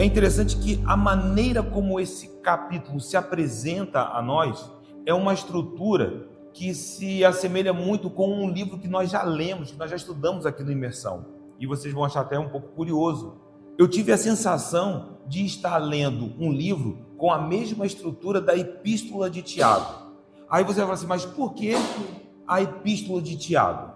interessante que a maneira como esse capítulo se apresenta a nós é uma estrutura que se assemelha muito com um livro que nós já lemos, que nós já estudamos aqui no Imersão. E vocês vão achar até um pouco curioso. Eu tive a sensação de estar lendo um livro com a mesma estrutura da Epístola de Tiago. Aí você vai falar assim, mas por que a Epístola de Tiago?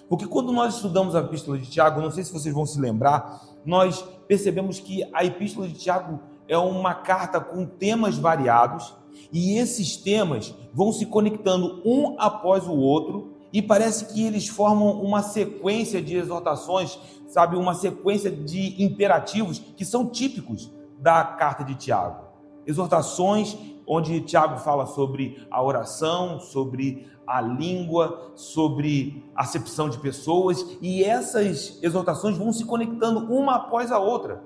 Porque quando nós estudamos a Epístola de Tiago, não sei se vocês vão se lembrar, nós percebemos que a Epístola de Tiago é uma carta com temas variados, e esses temas vão se conectando um após o outro, e parece que eles formam uma sequência de exortações, sabe, uma sequência de imperativos que são típicos da carta de Tiago. Exortações onde Tiago fala sobre a oração, sobre a língua, sobre a acepção de pessoas, e essas exortações vão se conectando uma após a outra.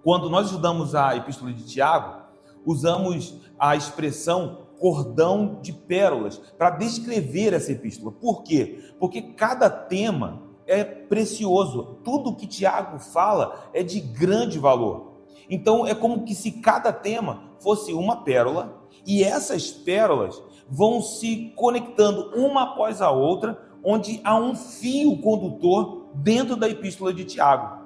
Quando nós estudamos a Epístola de Tiago, usamos a expressão cordão de pérolas para descrever essa epístola. Por quê? Porque cada tema é precioso. Tudo que Tiago fala é de grande valor. Então é como que se cada tema fosse uma pérola, e essas pérolas vão se conectando uma após a outra, onde há um fio condutor dentro da Epístola de Tiago.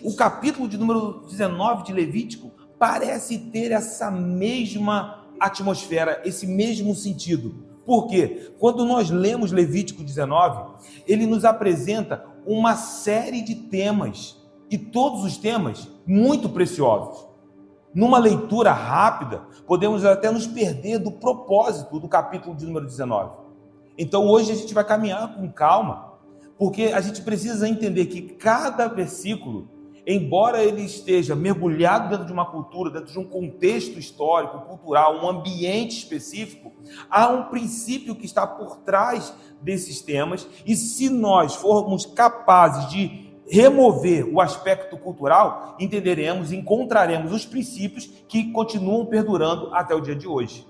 O capítulo de número 19 de Levítico parece ter essa mesma atmosfera, esse mesmo sentido. Por quê? Quando nós lemos Levítico 19, ele nos apresenta uma série de temas, e todos os temas muito preciosos. Numa leitura rápida, podemos até nos perder do propósito do capítulo de número 19. Então hoje a gente vai caminhar com calma, porque a gente precisa entender que cada versículo, embora ele esteja mergulhado dentro de uma cultura, dentro de um contexto histórico, cultural, um ambiente específico, há um princípio que está por trás desses temas, e se nós formos capazes de remover o aspecto cultural, entenderemos e encontraremos os princípios que continuam perdurando até o dia de hoje.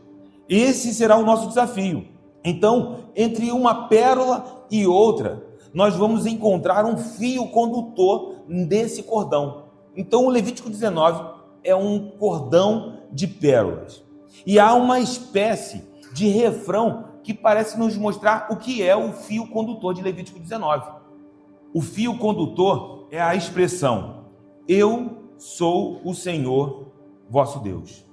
Esse será o nosso desafio. Então, entre uma pérola e outra, nós vamos encontrar um fio condutor desse cordão. Então, o Levítico 19 é um cordão de pérolas. E há uma espécie de refrão que parece nos mostrar o que é o fio condutor de Levítico 19. O fio condutor é a expressão: eu sou o Senhor vosso Deus.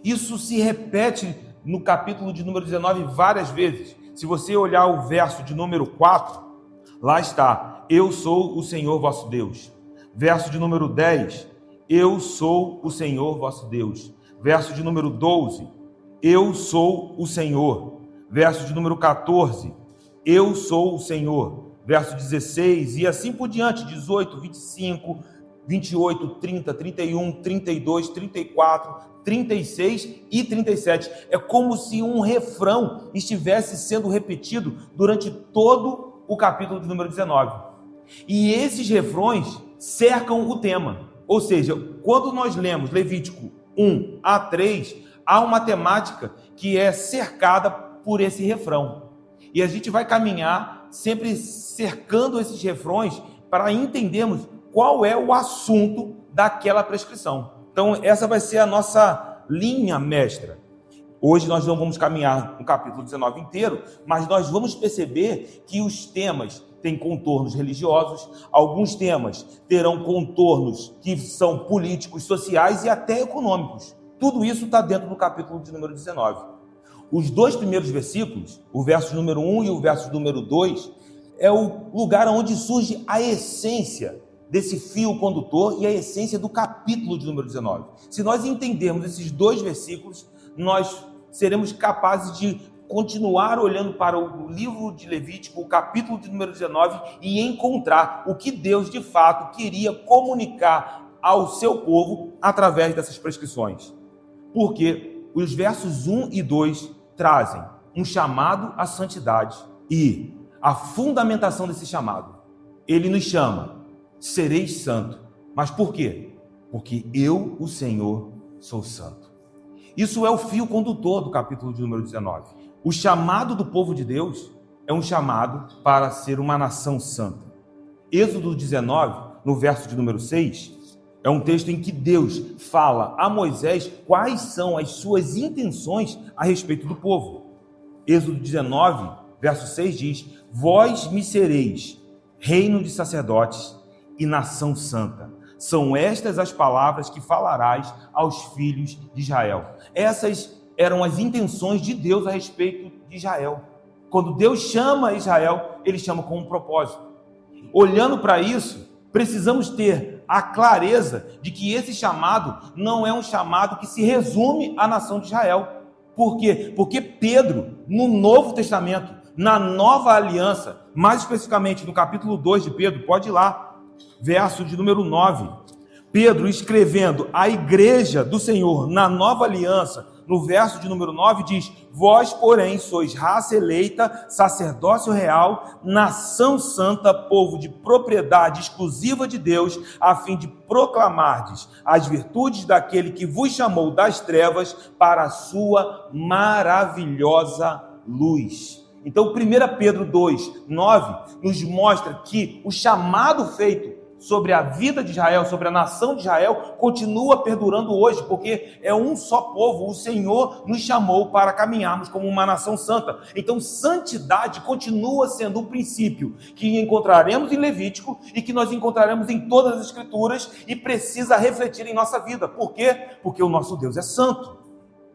Isso se repete no capítulo de número 19 várias vezes. Se você olhar o verso de número 4, lá está: eu sou o Senhor vosso Deus. Verso de número 10, eu sou o Senhor vosso Deus. Verso de número 12, eu sou o Senhor. Verso de número 14, eu sou o Senhor. Verso 16, e assim por diante, 18, 25, 28, 30, 31, 32, 34, 36 e 37. É como se um refrão estivesse sendo repetido durante todo o capítulo de número 19. E esses refrões cercam o tema. Ou seja, quando nós lemos Levítico 1 a 3, há uma temática que é cercada por esse refrão. E a gente vai caminhar sempre cercando esses refrões para entendermos qual é o assunto daquela prescrição. Então, essa vai ser a nossa linha mestra. Hoje nós não vamos caminhar no capítulo 19 inteiro, mas nós vamos perceber que os temas têm contornos religiosos, alguns temas terão contornos que são políticos, sociais e até econômicos. Tudo isso está dentro do capítulo de número 19. Os dois primeiros versículos, o verso número 1 e o verso número 2, é o lugar onde surge a essência desse fio condutor e a essência do capítulo de número 19. Se nós entendermos esses dois versículos, nós seremos capazes de continuar olhando para o livro de Levítico, o capítulo de número 19, e encontrar o que Deus de fato queria comunicar ao seu povo através dessas prescrições. Porque os versos 1 e 2 trazem um chamado à santidade e a fundamentação desse chamado. Ele nos chama: sereis santo. Mas por quê? Porque eu, o Senhor, sou santo. Isso é o fio condutor do capítulo de número 19. O chamado do povo de Deus é um chamado para ser uma nação santa. Êxodo 19, no verso de número 6, É um texto em que Deus fala a Moisés quais são as suas intenções a respeito do povo. Êxodo 19, verso 6 diz: vós me sereis reino de sacerdotes e nação santa. São estas as palavras que falarás aos filhos de Israel. Essas eram as intenções de Deus a respeito de Israel. Quando Deus chama Israel, ele chama com um propósito. Olhando para isso, precisamos ter a clareza de que esse chamado não é um chamado que se resume à nação de Israel. Por quê? Porque Pedro, no Novo Testamento, na Nova Aliança, mais especificamente no capítulo 2 de Pedro, pode ir lá, verso de número 9. Pedro, escrevendo à igreja do Senhor na Nova Aliança, no verso de número 9, diz: vós, porém, sois raça eleita, sacerdócio real, nação santa, povo de propriedade exclusiva de Deus, a fim de proclamardes as virtudes daquele que vos chamou das trevas para a sua maravilhosa luz. Então, 1 Pedro 2, 9, nos mostra que o chamado feito sobre a vida de Israel, sobre a nação de Israel, continua perdurando hoje, porque é um só povo. O Senhor nos chamou para caminharmos como uma nação santa. Então, santidade continua sendo um princípio que encontraremos em Levítico e que nós encontraremos em todas as Escrituras e precisa refletir em nossa vida. Por quê? Porque o nosso Deus é santo.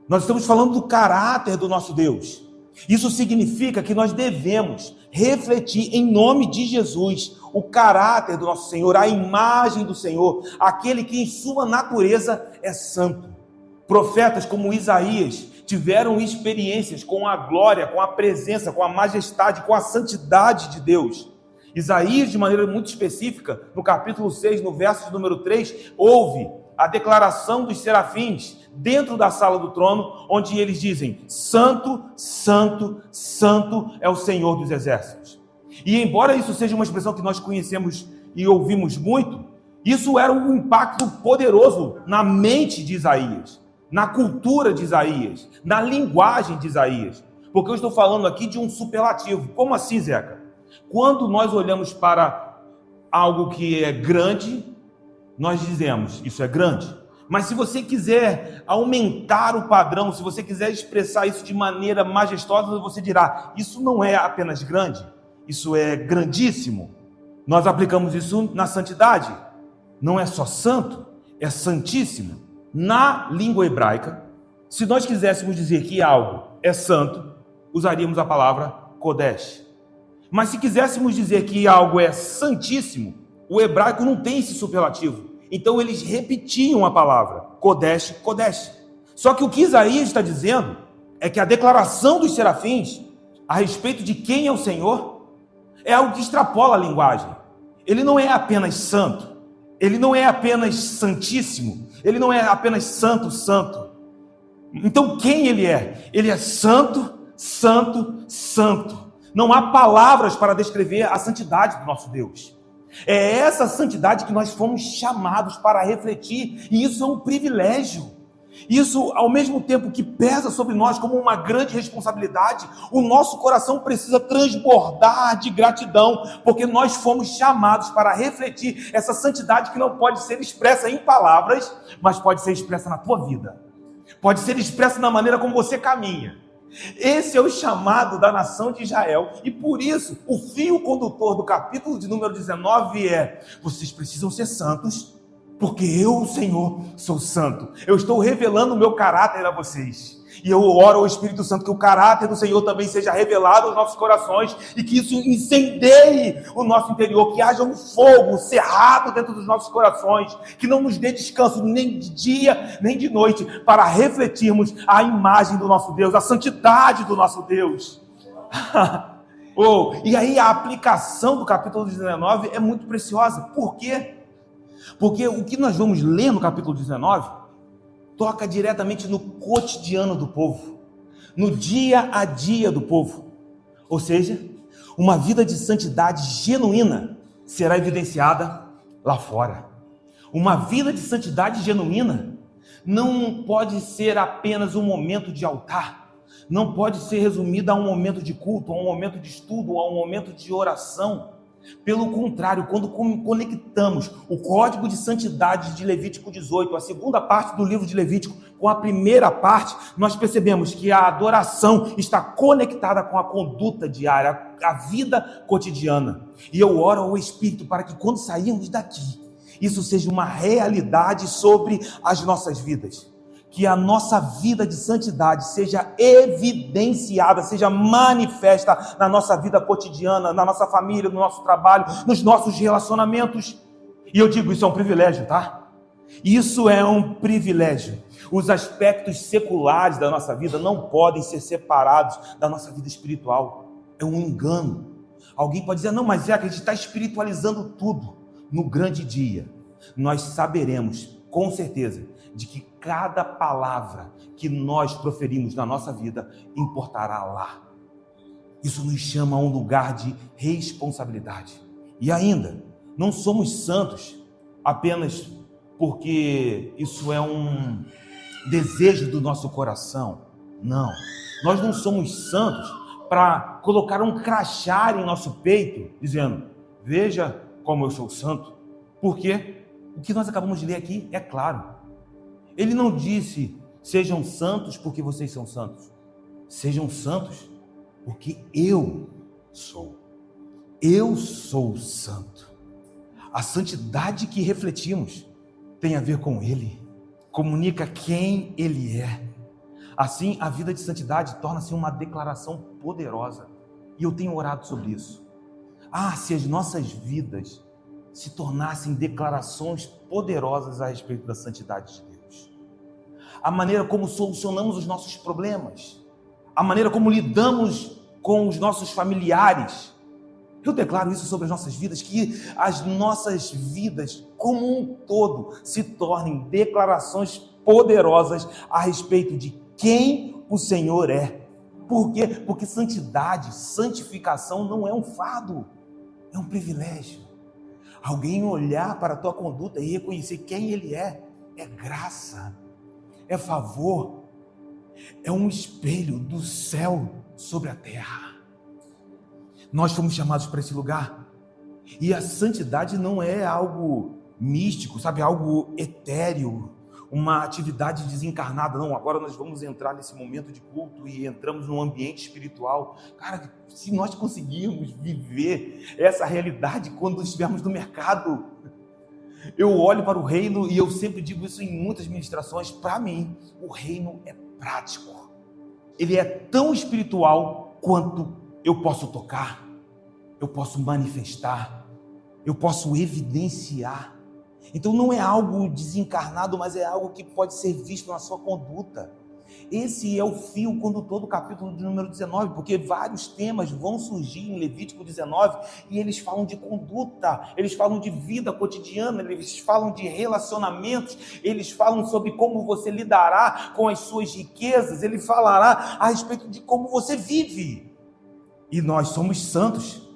Nós estamos falando do caráter do nosso Deus. Isso significa que nós devemos refletir em nome de Jesus o caráter do nosso Senhor, a imagem do Senhor, aquele que em sua natureza é santo. Profetas como Isaías tiveram experiências com a glória, com a presença, com a majestade, com a santidade de Deus. Isaías, de maneira muito específica, no capítulo 6, no verso de número 3, houve a declaração dos serafins dentro da sala do trono, onde eles dizem: santo, santo, santo é o Senhor dos exércitos. E embora isso seja uma expressão que nós conhecemos e ouvimos muito, isso era um impacto poderoso na mente de Isaías, na cultura de Isaías, na linguagem de Isaías, porque eu estou falando aqui de um superlativo. Como assim, Zeca? Quando nós olhamos para algo que é grande, nós dizemos: isso é grande. Mas se você quiser aumentar o padrão, se você quiser expressar isso de maneira majestosa, você dirá: isso não é apenas grande, isso é grandíssimo. Nós aplicamos isso na santidade. Não é só santo, é santíssimo. Na língua hebraica, se nós quiséssemos dizer que algo é santo, usaríamos a palavra Kodesh. Mas se quiséssemos dizer que algo é santíssimo, o hebraico não tem esse superlativo. Então eles repetiam a palavra Kodesh, Kodesh. Só que o que Isaías está dizendo é que a declaração dos serafins a respeito de quem é o Senhor é algo que extrapola a linguagem. Ele não é apenas santo, ele não é apenas santíssimo, ele não é apenas santo, santo. Então quem ele é? Ele é santo, santo, santo. Não há palavras para descrever a santidade do nosso Deus. É essa santidade que nós fomos chamados para refletir, e isso é um privilégio. Isso, ao mesmo tempo que pesa sobre nós como uma grande responsabilidade, o nosso coração precisa transbordar de gratidão, porque nós fomos chamados para refletir essa santidade que não pode ser expressa em palavras, mas pode ser expressa na tua vida, pode ser expressa na maneira como você caminha. Esse é o chamado da nação de Israel, e por isso o fio condutor do capítulo de número 19 é: vocês precisam ser santos, porque eu, o Senhor, sou santo. Eu estou revelando o meu caráter a vocês, e eu oro ao Espírito Santo que o caráter do Senhor também seja revelado aos nossos corações, e que isso incendeie o nosso interior, que haja um fogo cerrado dentro dos nossos corações, que não nos dê descanso nem de dia, nem de noite, para refletirmos a imagem do nosso Deus, a santidade do nosso Deus. E aí a aplicação do capítulo 19 é muito preciosa. Por quê? Porque o que nós vamos ler no capítulo 19 toca diretamente no cotidiano do povo, no dia a dia do povo. Ou seja, uma vida de santidade genuína será evidenciada lá fora. Uma vida de santidade genuína não pode ser apenas um momento de altar, não pode ser resumida a um momento de culto, a um momento de estudo, a um momento de oração. Pelo contrário, quando conectamos o código de santidade de Levítico 18, a segunda parte do livro de Levítico, com a primeira parte, nós percebemos que a adoração está conectada com a conduta diária, a vida cotidiana. E eu oro ao Espírito para que quando sairmos daqui, isso seja uma realidade sobre as nossas vidas. Que a nossa vida de santidade seja evidenciada, seja manifesta na nossa vida cotidiana, na nossa família, no nosso trabalho, nos nossos relacionamentos. E eu digo, isso é um privilégio, tá? Isso é um privilégio. Os aspectos seculares da nossa vida não podem ser separados da nossa vida espiritual. É um engano. Alguém pode dizer, não, mas é que a gente está espiritualizando tudo. No grande dia, nós saberemos, com certeza, de que cada palavra que nós proferimos na nossa vida importará lá. Isso nos chama a um lugar de responsabilidade. E ainda, não somos santos apenas porque isso é um desejo do nosso coração. Não, nós não somos santos para colocar um crachá em nosso peito, dizendo, veja como eu sou santo. Porque o que nós acabamos de ler aqui é claro. Ele não disse, sejam santos porque vocês são santos. Sejam santos porque eu sou. Eu sou santo. A santidade que refletimos tem a ver com Ele. Comunica quem Ele é. Assim, a vida de santidade torna-se uma declaração poderosa. E eu tenho orado sobre isso. Se as nossas vidas se tornassem declarações poderosas a respeito da santidade de Deus. A maneira como solucionamos os nossos problemas, a maneira como lidamos com os nossos familiares. Eu declaro isso sobre as nossas vidas, que as nossas vidas como um todo se tornem declarações poderosas a respeito de quem o Senhor é. Por quê? Porque santidade, santificação não é um fardo, é um privilégio. Alguém olhar para a tua conduta e reconhecer quem Ele é graça, é favor, é um espelho do céu sobre a terra. Nós fomos chamados para esse lugar. E a santidade não é algo místico, sabe? Algo etéreo, uma atividade desencarnada. Não, agora nós vamos entrar nesse momento de culto e entramos num ambiente espiritual. Cara, se nós conseguirmos viver essa realidade quando estivermos no mercado, eu olho para o reino e eu sempre digo isso em muitas ministrações. Para mim, o reino é prático. Ele é tão espiritual quanto eu posso tocar, eu posso manifestar, eu posso evidenciar. Então não é algo desencarnado, mas é algo que pode ser visto na sua conduta. Esse é o fio condutor do capítulo de número 19, porque vários temas vão surgir em Levítico 19 e eles falam de conduta, eles falam de vida cotidiana, eles falam de relacionamentos, eles falam sobre como você lidará com as suas riquezas, ele falará a respeito de como você vive. E nós somos santos,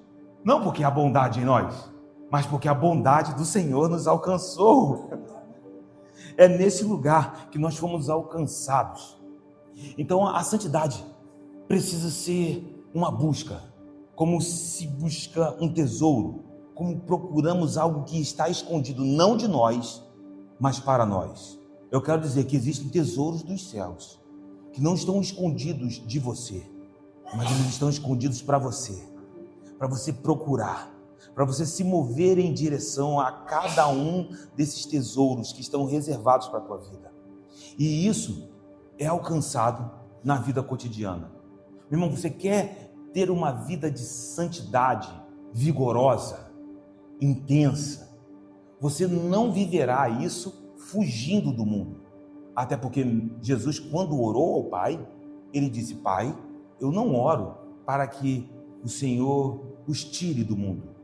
não porque há bondade em nós, mas porque a bondade do Senhor nos alcançou. É nesse lugar que nós fomos alcançados. Então a santidade precisa ser uma busca, como se busca um tesouro, como procuramos algo que está escondido, não de nós, mas para nós. Eu quero dizer que existem tesouros dos céus, que não estão escondidos de você, mas eles estão escondidos para você procurar, para você se mover em direção a cada um desses tesouros que estão reservados para a tua vida. E isso é alcançado na vida cotidiana. Meu irmão, você quer ter uma vida de santidade vigorosa, intensa? Você não viverá isso fugindo do mundo. Até porque Jesus, quando orou ao Pai, ele disse: Pai, eu não oro para que o Senhor os tire do mundo.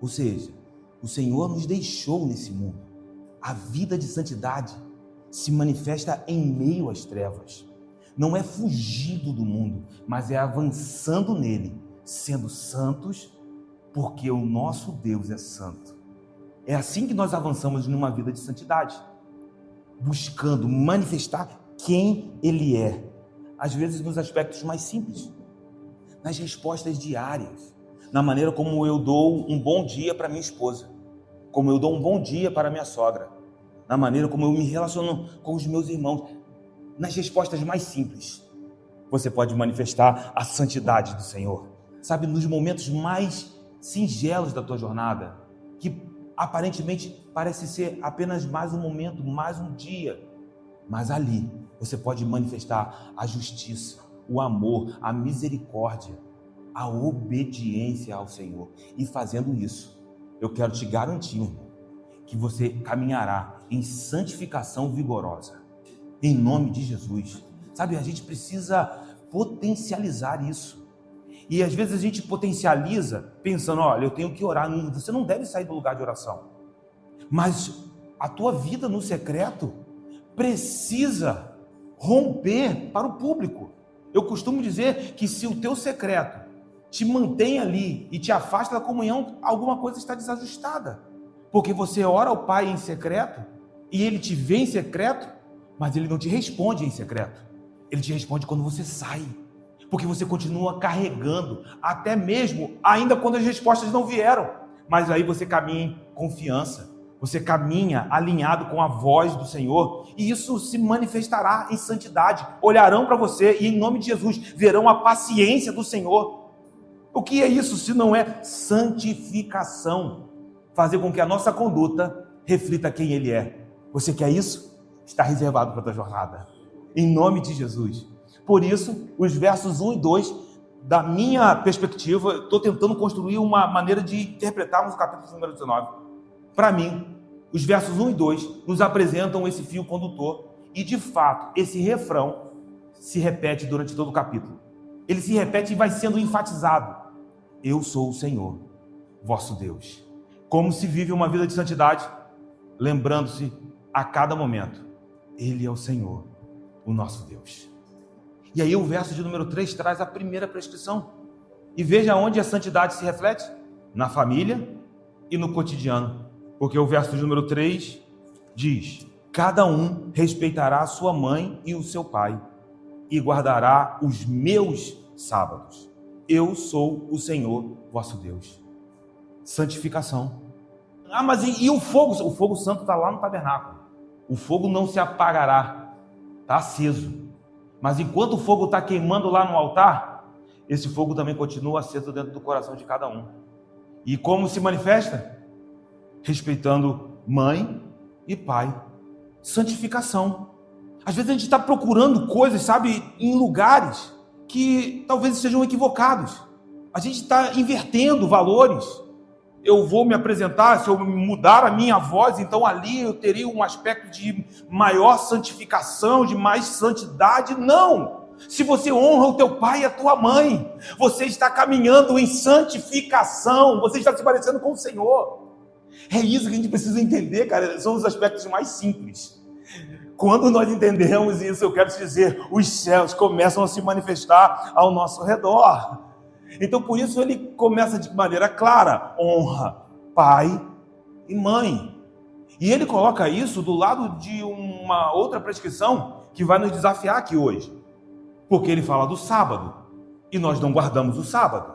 Ou seja, o Senhor nos deixou nesse mundo. A vida de santidade se manifesta em meio às trevas. Não é fugido do mundo, mas é avançando nele, sendo santos, porque o nosso Deus é santo. É assim que nós avançamos numa vida de santidade, buscando manifestar quem Ele é, às vezes nos aspectos mais simples, nas respostas diárias, na maneira como eu dou um bom dia para minha esposa, como eu dou um bom dia para minha sogra, na maneira como eu me relaciono com os meus irmãos, nas respostas mais simples. Você pode manifestar a santidade do Senhor, sabe, nos momentos mais singelos da tua jornada, que aparentemente parece ser apenas mais um momento, mais um dia, mas ali você pode manifestar a justiça, o amor, a misericórdia, a obediência ao Senhor. E fazendo isso, eu quero te garantir, meu irmão, que você caminhará em santificação vigorosa, em nome de Jesus. Sabe, a gente precisa potencializar isso. E às vezes a gente potencializa pensando, olha, eu tenho que orar. Você não deve sair do lugar de oração. Mas a tua vida no secreto precisa romper para o público. Eu costumo dizer que se o teu secreto te mantém ali e te afasta da comunhão, alguma coisa está desajustada. Porque você ora ao Pai em secreto e Ele te vê em secreto, mas Ele não te responde em secreto. Ele te responde quando você sai. Porque você continua carregando, até mesmo ainda quando as respostas não vieram. Mas aí você caminha em confiança, você caminha alinhado com a voz do Senhor, e isso se manifestará em santidade. Olharão para você e em nome de Jesus verão a paciência do Senhor. O que é isso se não é santificação? Fazer com que a nossa conduta reflita quem Ele é. Você quer isso? Está reservado para a tua jornada. Em nome de Jesus. Por isso, os versos 1 e 2, da minha perspectiva, estou tentando construir uma maneira de interpretarmos o capítulo número 19. Para mim, os versos 1 e 2 nos apresentam esse fio condutor e, de fato, esse refrão se repete durante todo o capítulo. Ele se repete e vai sendo enfatizado. Eu sou o Senhor, vosso Deus. Como se vive uma vida de santidade? Lembrando-se a cada momento, Ele é o Senhor, o nosso Deus. E aí o verso de número 3 traz a primeira prescrição. E veja onde a santidade se reflete: na família e no cotidiano. Porque o verso de número 3 diz: cada um respeitará a sua mãe e o seu pai, e guardará os meus sábados. Eu sou o Senhor vosso Deus. Santificação. Ah, mas e o fogo? O fogo santo está lá no tabernáculo. O fogo não se apagará, está aceso. Mas enquanto o fogo está queimando lá no altar, esse fogo também continua aceso dentro do coração de cada um. E como se manifesta? Respeitando mãe e pai. Santificação. Às vezes a gente está procurando coisas, sabe, em lugares que talvez sejam equivocados. A gente está invertendo valores. Eu vou me apresentar, se eu mudar a minha voz, então ali eu teria um aspecto de maior santificação, de mais santidade. Não! Se você honra o teu pai e a tua mãe, você está caminhando em santificação, você está se parecendo com o Senhor. É isso que a gente precisa entender, cara, são os aspectos mais simples. Quando nós entendemos isso, eu quero te dizer, os céus começam a se manifestar ao nosso redor. Então, por isso, ele começa de maneira clara: honra pai e mãe. E ele coloca isso do lado de uma outra prescrição que vai nos desafiar aqui hoje. Porque ele fala do sábado, e nós não guardamos o sábado.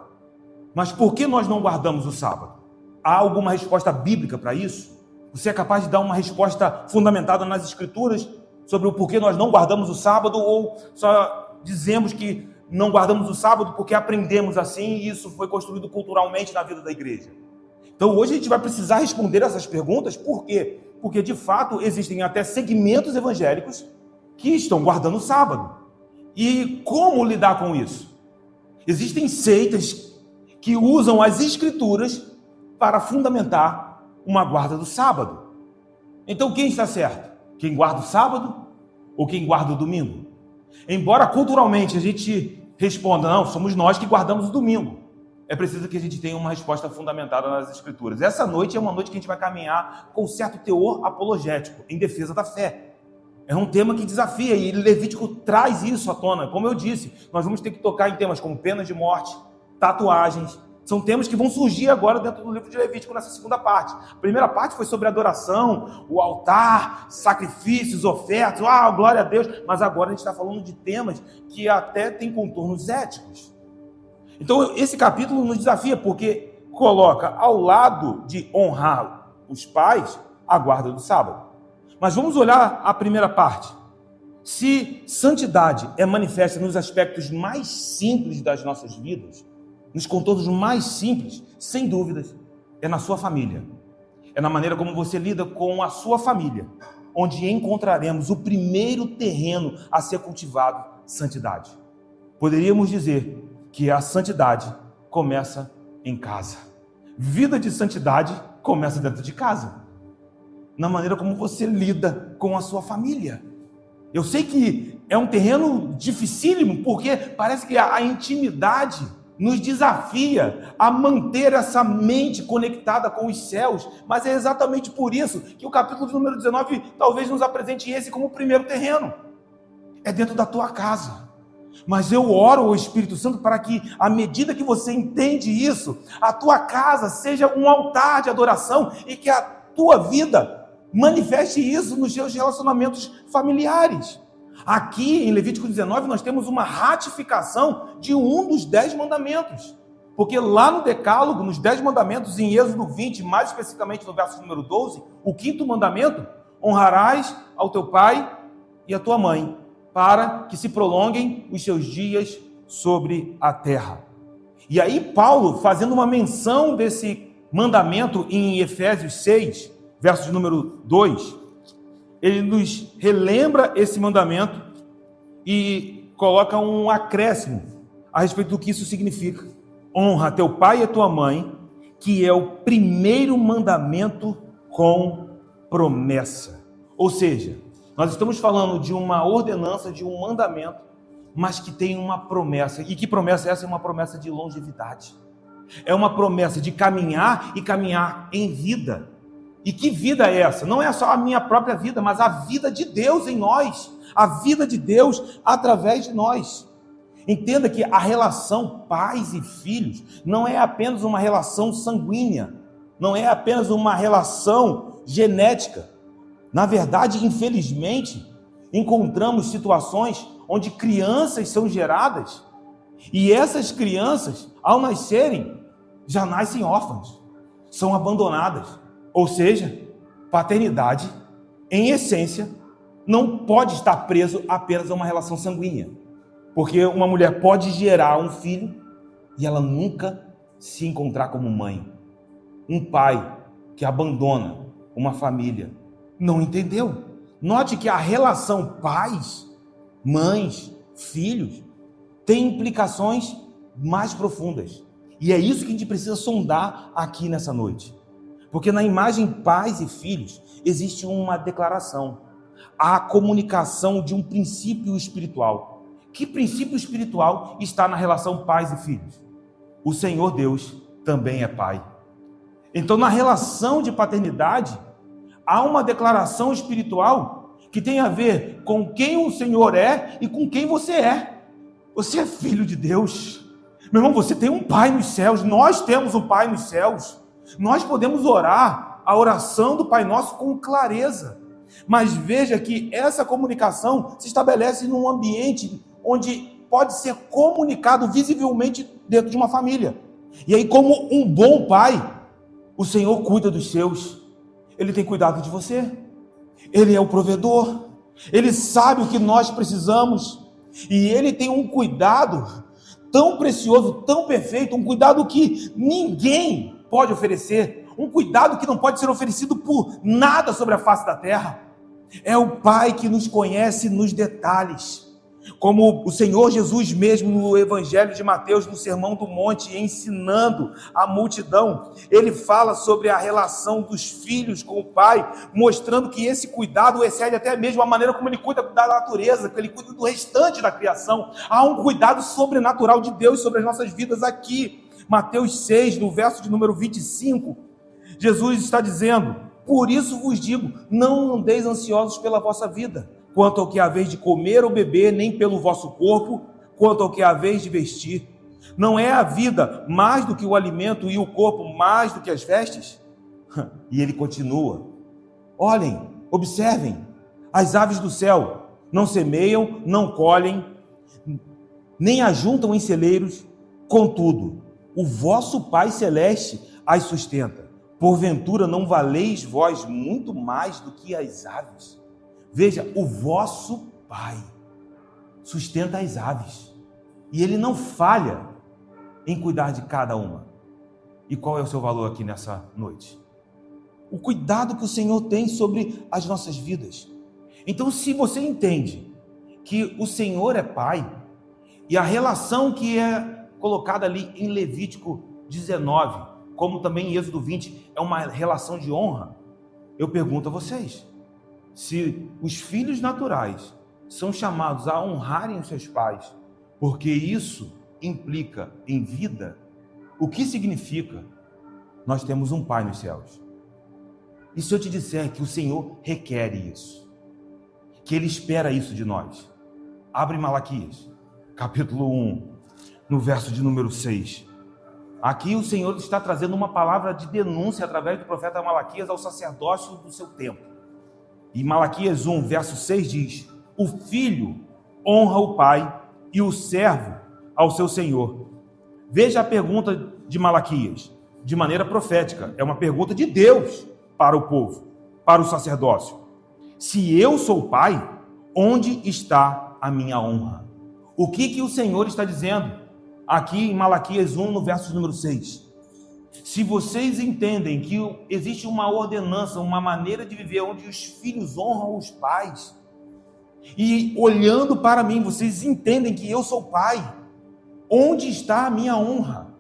Mas por que nós não guardamos o sábado? Há alguma resposta bíblica para isso? Você é capaz de dar uma resposta fundamentada nas Escrituras sobre o porquê nós não guardamos o sábado, ou só dizemos que não guardamos o sábado porque aprendemos assim e isso foi construído culturalmente na vida da igreja? Então hoje a gente vai precisar responder essas perguntas. Por quê? Porque de fato existem até segmentos evangélicos que estão guardando o sábado. E como lidar com isso? Existem seitas que usam as Escrituras para fundamentar uma guarda do sábado. Então quem está certo? Quem guarda o sábado ou quem guarda o domingo? Embora culturalmente a gente responda, não, somos nós que guardamos o domingo, é preciso que a gente tenha uma resposta fundamentada nas Escrituras. Essa noite é uma noite que a gente vai caminhar com certo teor apologético, em defesa da fé. É um tema que desafia, e Levítico traz isso à tona. Como eu disse, nós vamos ter que tocar em temas como pena de morte, tatuagens. São temas que vão surgir agora dentro do livro de Levítico nessa segunda parte. A primeira parte foi sobre adoração, o altar, sacrifícios, ofertas, glória a Deus. Mas agora a gente está falando de temas que até têm contornos éticos. Então, esse capítulo nos desafia, porque coloca ao lado de honrar os pais a guarda do sábado. Mas vamos olhar a primeira parte. Se santidade é manifesta nos aspectos mais simples das nossas vidas, nos contornos mais simples, sem dúvidas, é na sua família. É na maneira como você lida com a sua família, onde encontraremos o primeiro terreno a ser cultivado, santidade. Poderíamos dizer que a santidade começa em casa. Vida de santidade começa dentro de casa, na maneira como você lida com a sua família. Eu sei que é um terreno dificílimo, porque parece que a intimidade nos desafia a manter essa mente conectada com os céus, mas é exatamente por isso que o capítulo número 19 talvez nos apresente esse como o primeiro terreno. É dentro da tua casa. Mas eu oro ao Espírito Santo para que, à medida que você entende isso, a tua casa seja um altar de adoração e que a tua vida manifeste isso nos seus relacionamentos familiares. Aqui em Levítico 19 nós temos uma ratificação de um dos 10 mandamentos. Porque lá no Decálogo, nos 10 mandamentos, em Êxodo 20, mais especificamente no verso número 12, o 5º mandamento: honrarás ao teu pai e à tua mãe, para que se prolonguem os seus dias sobre a terra. E aí Paulo, fazendo uma menção desse mandamento em Efésios 6, verso número 2, ele nos relembra esse mandamento e coloca um acréscimo a respeito do que isso significa. Honra teu pai e a tua mãe, que é o primeiro mandamento com promessa. Ou seja, nós estamos falando de uma ordenança, de um mandamento, mas que tem uma promessa. E que promessa é essa? É uma promessa de longevidade. É uma promessa de caminhar e caminhar em vida. E que vida é essa? Não é só a minha própria vida, mas a vida de Deus em nós. A vida de Deus através de nós. Entenda que a relação pais e filhos não é apenas uma relação sanguínea. Não é apenas uma relação genética. Na verdade, infelizmente, encontramos situações onde crianças são geradas e essas crianças, ao nascerem, já nascem órfãs, são abandonadas. Ou seja, paternidade, em essência, não pode estar preso apenas a uma relação sanguínea. Porque uma mulher pode gerar um filho e ela nunca se encontrar como mãe. Um pai que abandona uma família não entendeu. Note que a relação pais, mães, filhos tem implicações mais profundas. E é isso que a gente precisa sondar aqui nessa noite. Porque na imagem pais e filhos existe uma declaração, a comunicação de um princípio espiritual. Que princípio espiritual está na relação pais e filhos? O Senhor Deus também é pai. Então, na relação de paternidade, há uma declaração espiritual que tem a ver com quem o Senhor é e com quem você é. Você é filho de Deus. Meu irmão, você tem um pai nos céus. Nós temos um pai nos céus. Nós podemos orar a oração do Pai Nosso com clareza. Mas veja que essa comunicação se estabelece num ambiente onde pode ser comunicado visivelmente dentro de uma família. E aí, como um bom pai, o Senhor cuida dos seus. Ele tem cuidado de você. Ele é o provedor. Ele sabe o que nós precisamos. E Ele tem um cuidado tão precioso, tão perfeito, um cuidado que ninguém pode oferecer, um cuidado que não pode ser oferecido por nada sobre a face da terra. É o Pai que nos conhece nos detalhes. Como o Senhor Jesus mesmo no Evangelho de Mateus, no Sermão do Monte, ensinando a multidão, ele fala sobre a relação dos filhos com o Pai, mostrando que esse cuidado excede até mesmo a maneira como ele cuida da natureza, que ele cuida do restante da criação. Há um cuidado sobrenatural de Deus sobre as nossas vidas aqui. Mateus 6, no verso de número 25, Jesus está dizendo: por isso vos digo, não andeis ansiosos pela vossa vida, quanto ao que haveis de comer ou beber, nem pelo vosso corpo, quanto ao que haveis de vestir. Não é a vida mais do que o alimento e o corpo mais do que as vestes? E ele continua: olhem, observem, as aves do céu não semeiam, não colhem, nem ajuntam em celeiros, Contudo, o vosso Pai Celeste as sustenta. Porventura não valeis vós muito mais do que as aves? Veja, o vosso Pai sustenta as aves. E Ele não falha em cuidar de cada uma. E qual é o seu valor aqui nessa noite? O cuidado que o Senhor tem sobre as nossas vidas. Então, se você entende que o Senhor é Pai, e a relação que é colocada ali em Levítico 19, como também em Êxodo 20, é uma relação de honra, eu pergunto a vocês, se os filhos naturais são chamados a honrarem os seus pais, porque isso implica em vida, o que significa? Nós temos um Pai nos céus. E se eu te disser que o Senhor requer isso, que Ele espera isso de nós? Abre Malaquias, capítulo 1, no verso de número 6. Aqui o Senhor está trazendo uma palavra de denúncia através do profeta Malaquias ao sacerdócio do seu tempo. E Malaquias 1, verso 6 diz: o filho honra o pai e o servo ao seu senhor. Veja a pergunta de Malaquias, de maneira profética. É uma pergunta de Deus para o povo, para o sacerdócio. Se eu sou pai, onde está a minha honra? O que o Senhor está dizendo aqui em Malaquias 1, no verso número 6? Se vocês entendem que existe uma ordenança, uma maneira de viver onde os filhos honram os pais, e olhando para mim, vocês entendem que eu sou pai, onde está a minha honra?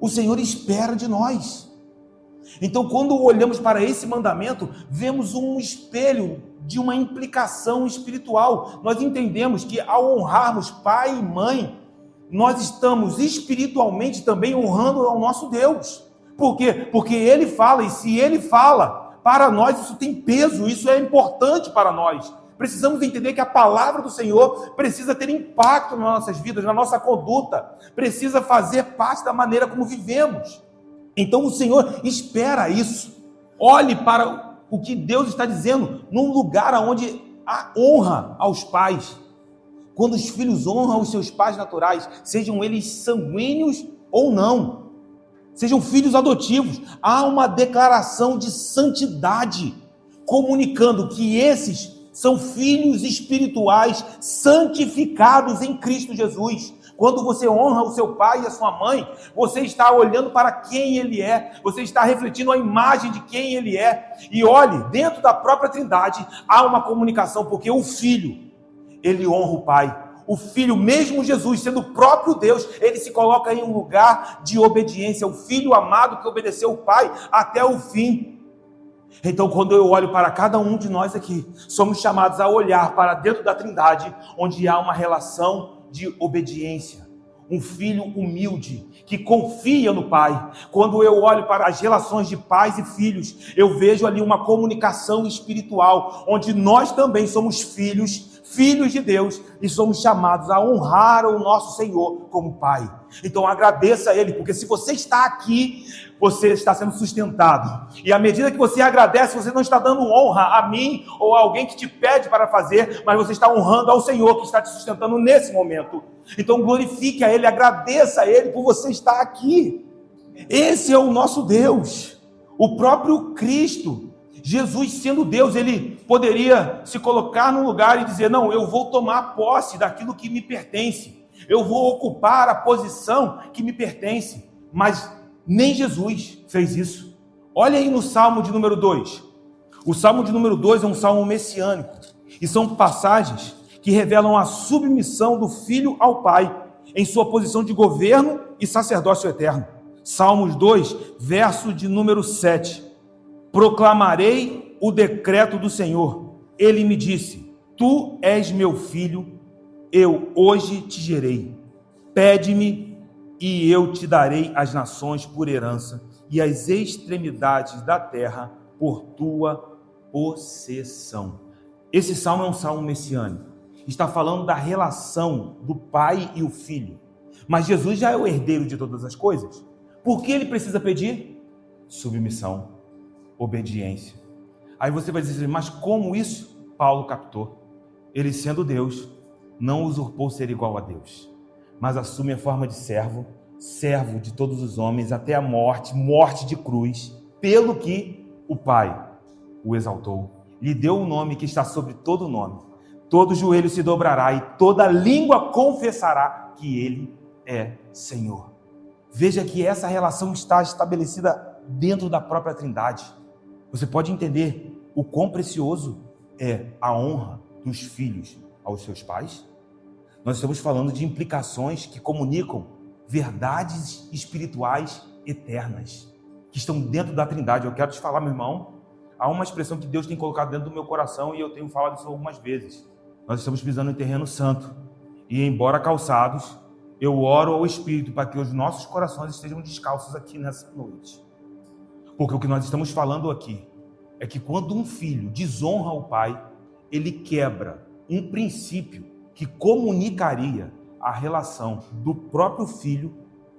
O Senhor espera de nós. Então, quando olhamos para esse mandamento, vemos um espelho de uma implicação espiritual. Nós entendemos que ao honrarmos pai e mãe, nós estamos espiritualmente também honrando ao nosso Deus. Por quê? Porque Ele fala, e se Ele fala, para nós isso tem peso, isso é importante para nós. Precisamos entender que a palavra do Senhor precisa ter impacto nas nossas vidas, na nossa conduta, precisa fazer parte da maneira como vivemos. Então o Senhor espera isso. Olhe para o que Deus está dizendo num lugar onde há honra aos pais. Quando os filhos honram os seus pais naturais, sejam eles sanguíneos ou não, sejam filhos adotivos, há uma declaração de santidade, comunicando que esses são filhos espirituais santificados em Cristo Jesus. Quando você honra o seu pai e a sua mãe, você está olhando para quem ele é, você está refletindo a imagem de quem ele é. E olhe, dentro da própria Trindade há uma comunicação, porque o filho, ele honra o pai. O filho, mesmo Jesus, sendo o próprio Deus, ele se coloca em um lugar de obediência. O filho amado que obedeceu o pai até o fim. Então, quando eu olho para cada um de nós aqui, somos chamados a olhar para dentro da Trindade, onde há uma relação de obediência. Um filho humilde, que confia no pai. Quando eu olho para as relações de pais e filhos, eu vejo ali uma comunicação espiritual, onde nós também somos filhos de Deus, e somos chamados a honrar o nosso Senhor como Pai. Então agradeça a Ele, porque se você está aqui, você está sendo sustentado, e à medida que você agradece, você não está dando honra a mim, ou a alguém que te pede para fazer, mas você está honrando ao Senhor, que está te sustentando nesse momento. Então glorifique a Ele, agradeça a Ele por você estar aqui. Esse é o nosso Deus, o próprio Cristo. Jesus, sendo Deus, ele poderia se colocar num lugar e dizer: não, eu vou tomar posse daquilo que me pertence, eu vou ocupar a posição que me pertence, mas nem Jesus fez isso. Olha aí no Salmo de número 2, o Salmo de número 2 é um salmo messiânico, e são passagens que revelam a submissão do filho ao pai, em sua posição de governo e sacerdócio eterno. Salmos 2, verso de número 7. Proclamarei o decreto do Senhor. Ele me disse: tu és meu filho, eu hoje te gerei. Pede-me e eu te darei as nações por herança e as extremidades da terra por tua possessão. Esse salmo é um salmo messiânico. Está falando da relação do pai e o filho. Mas Jesus já é o herdeiro de todas as coisas. Por que ele precisa pedir? Submissão, obediência. Aí você vai dizer: mas como isso? Paulo captou. Ele, sendo Deus, não usurpou ser igual a Deus, mas assume a forma de servo, servo de todos os homens até a morte, morte de cruz, pelo que o Pai o exaltou. Lhe deu um nome que está sobre todo nome. Todo joelho se dobrará e toda língua confessará que Ele é Senhor. Veja que essa relação está estabelecida dentro da própria Trindade. Você pode entender o quão precioso é a honra dos filhos aos seus pais? Nós estamos falando de implicações que comunicam verdades espirituais eternas, que estão dentro da Trindade. Eu quero te falar, meu irmão, há uma expressão que Deus tem colocado dentro do meu coração e eu tenho falado isso algumas vezes. Nós estamos pisando em terreno santo e, embora calçados, eu oro ao Espírito para que os nossos corações estejam descalços aqui nessa noite. Porque o que nós estamos falando aqui é que quando um filho desonra o pai, ele quebra um princípio que comunicaria a relação do próprio filho,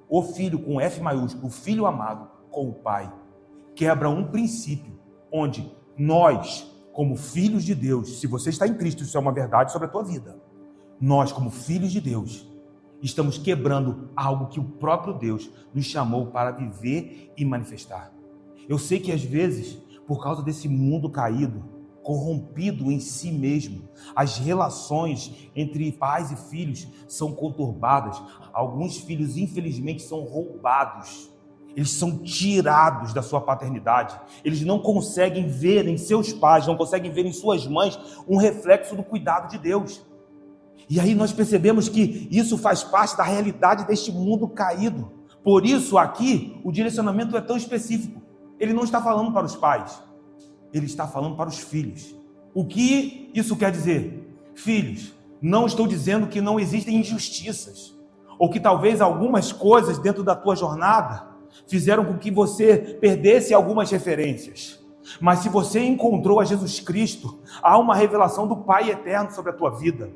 o filho com F maiúsculo, o filho amado, com o pai. Quebra um princípio onde nós, como filhos de Deus, se você está em Cristo, isso é uma verdade sobre a tua vida. Nós, como filhos de Deus, estamos quebrando algo que o próprio Deus nos chamou para viver e manifestar. Eu sei que às vezes, por causa desse mundo caído, corrompido em si mesmo, as relações entre pais e filhos são conturbadas. Alguns filhos, infelizmente, são roubados. Eles são tirados da sua paternidade. Eles não conseguem ver em seus pais, não conseguem ver em suas mães um reflexo do cuidado de Deus. E aí nós percebemos que isso faz parte da realidade deste mundo caído. Por isso aqui o direcionamento é tão específico. Ele não está falando para os pais, ele está falando para os filhos. O que isso quer dizer? Filhos, não estou dizendo que não existem injustiças, ou que talvez algumas coisas dentro da tua jornada fizeram com que você perdesse algumas referências. Mas se você encontrou a Jesus Cristo, há uma revelação do Pai eterno sobre a tua vida.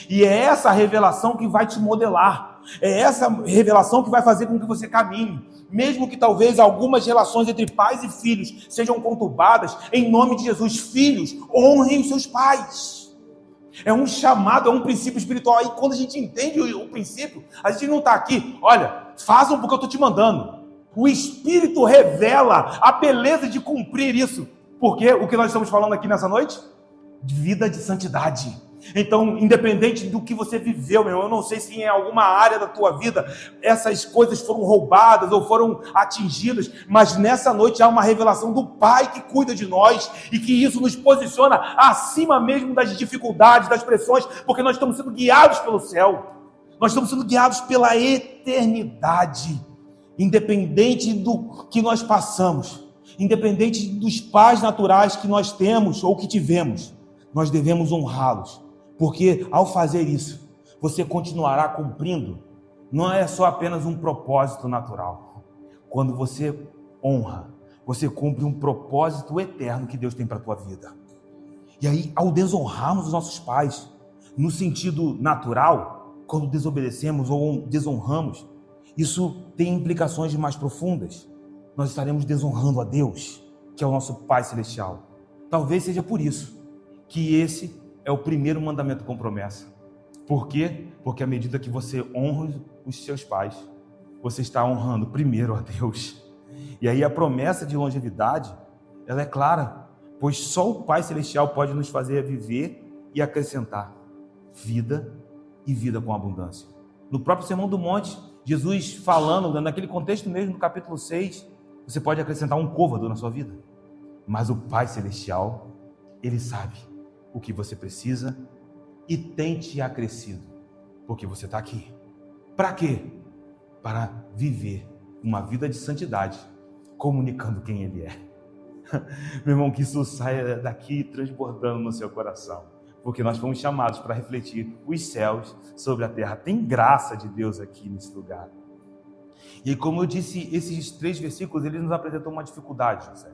E é essa revelação que vai te modelar. É essa revelação que vai fazer com que você caminhe. Mesmo que talvez algumas relações entre pais e filhos sejam conturbadas, em nome de Jesus, filhos, honrem os seus pais. É um chamado, é um princípio espiritual. E quando a gente entende o princípio, a gente não está aqui, olha, façam porque eu estou te mandando. O Espírito revela a beleza de cumprir isso. Porque o que nós estamos falando aqui nessa noite? De vida de santidade. Então, independente do que você viveu, meu irmão, eu não sei se em alguma área da tua vida essas coisas foram roubadas ou foram atingidas, mas nessa noite há uma revelação do Pai que cuida de nós e que isso nos posiciona acima mesmo das dificuldades, das pressões, porque nós estamos sendo guiados pelo céu, nós estamos sendo guiados pela eternidade. Independente do que nós passamos, independente dos pais naturais que nós temos ou que tivemos, nós devemos honrá-los, porque ao fazer isso, você continuará cumprindo, não é só apenas um propósito natural. Quando você honra, você cumpre um propósito eterno que Deus tem para a tua vida. E aí, ao desonrarmos os nossos pais, no sentido natural, quando desobedecemos ou desonramos, isso tem implicações mais profundas. Nós estaremos desonrando a Deus, que é o nosso Pai Celestial. Talvez seja por isso que esse é o primeiro mandamento com promessa. Por quê? Porque à medida que você honra os seus pais, você está honrando primeiro a Deus. E aí a promessa de longevidade, ela é clara, pois só o Pai Celestial pode nos fazer viver e acrescentar vida e vida com abundância. No próprio Sermão do Monte, Jesus falando, naquele contexto mesmo, no capítulo 6, você pode acrescentar um côvado na sua vida. Mas o Pai Celestial, Ele sabe o que você precisa e tem te acrescido, porque você está aqui. Para quê? Para viver uma vida de santidade, comunicando quem Ele é. Meu irmão, que isso saia daqui transbordando no seu coração. Porque nós fomos chamados para refletir os céus sobre a terra. Tem graça de Deus aqui nesse lugar. E como eu disse, esses 3 versículos, eles nos apresentam uma dificuldade, José.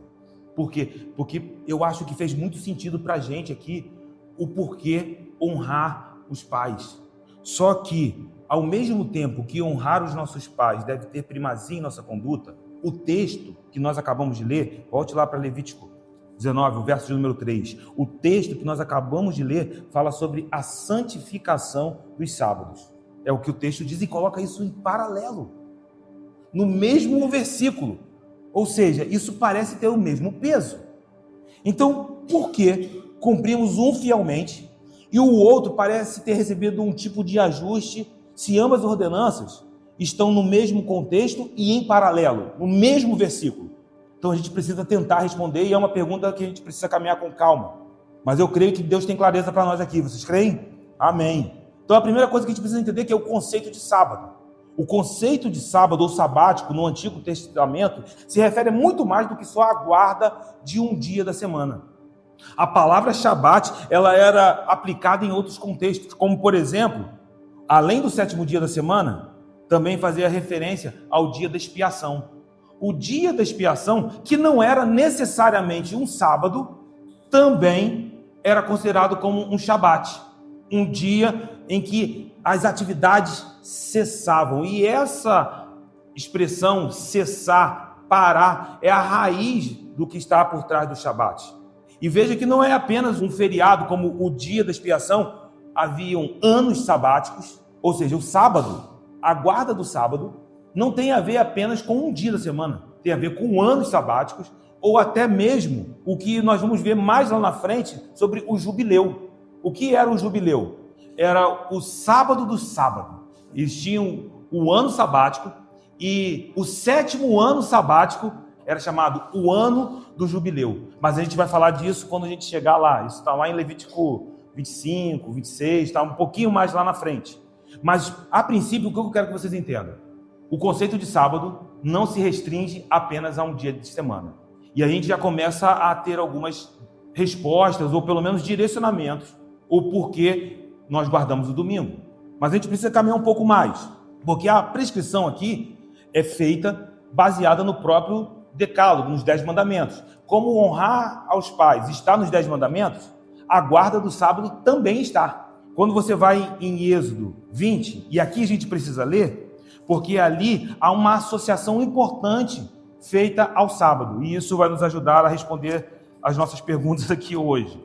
Por quê? Porque eu acho que fez muito sentido para a gente aqui o porquê honrar os pais. Só que, ao mesmo tempo que honrar os nossos pais deve ter primazia em nossa conduta, o texto que nós acabamos de ler, volte lá para Levítico 19, o verso de número 3. O texto que nós acabamos de ler fala sobre a santificação dos sábados. É o que o texto diz e coloca isso em paralelo. no mesmo versículo. Ou seja, isso parece ter o mesmo peso. Então, por que cumprimos um fielmente e o outro parece ter recebido um tipo de ajuste, se ambas as ordenanças estão no mesmo contexto e em paralelo, no mesmo versículo? Então a gente precisa tentar responder, e é uma pergunta que a gente precisa caminhar com calma. Mas eu creio que Deus tem clareza para nós aqui. Vocês creem? Amém. Então a primeira coisa que a gente precisa entender é o conceito de sábado. O conceito de sábado ou sabático no Antigo Testamento se refere a muito mais do que só a guarda de um dia da semana. A palavra Shabat, ela era aplicada em outros contextos, como por exemplo, além do 7º dia da semana, também fazia referência ao dia da expiação. O dia da expiação, que não era necessariamente um sábado, também era considerado como um Shabat, um dia em que as atividades cessavam. E essa expressão cessar, parar, é a raiz do que está por trás do Shabat. E veja que não é apenas um feriado como o dia da expiação, haviam anos sabáticos, ou seja, o sábado, a guarda do sábado, não tem a ver apenas com um dia da semana, tem a ver com anos sabáticos, ou até mesmo o que nós vamos ver mais lá na frente sobre o jubileu. O que era o jubileu? Era o sábado do sábado. Eles tinham o ano sabático e o 7º ano sabático era chamado o ano do jubileu. Mas a gente vai falar disso quando a gente chegar lá. Isso está lá em Levítico 25, 26, está um pouquinho mais lá na frente. Mas, a princípio, o que eu quero que vocês entendam? O conceito de sábado não se restringe apenas a um dia de semana. E a gente já começa a ter algumas respostas, ou pelo menos direcionamentos, o porquê nós guardamos o domingo. Mas a gente precisa caminhar um pouco mais, porque a prescrição aqui é feita baseada no próprio decálogo, nos 10 mandamentos. Como honrar aos pais está nos 10 mandamentos, a guarda do sábado também está. Quando você vai em Êxodo 20, e aqui a gente precisa ler, porque ali há uma associação importante feita ao sábado, e isso vai nos ajudar a responder as nossas perguntas aqui hoje.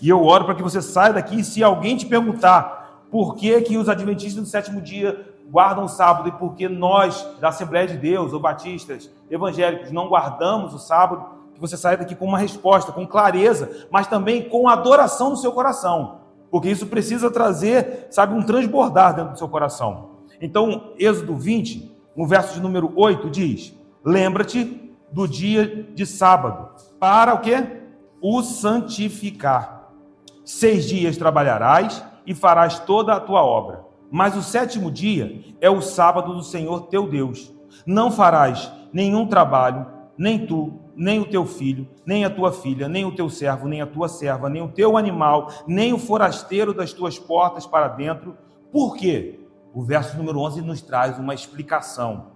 E eu oro para que você saia daqui, e se alguém te perguntar por que os adventistas do 7º dia guardam o sábado e por que nós, da Assembleia de Deus, ou batistas, evangélicos, não guardamos o sábado, que você saia daqui com uma resposta, com clareza, mas também com adoração no seu coração, porque isso precisa trazer, um transbordar dentro do seu coração. Então, Êxodo 20, no verso de número 8, diz: lembra-te do dia de sábado, para o quê? O santificar. 6 dias trabalharás e farás toda a tua obra, mas o 7º dia é o sábado do Senhor teu Deus. Não farás nenhum trabalho, nem tu, nem o teu filho, nem a tua filha, nem o teu servo, nem a tua serva, nem o teu animal, nem o forasteiro das tuas portas para dentro. Por quê? O verso número 11 nos traz uma explicação.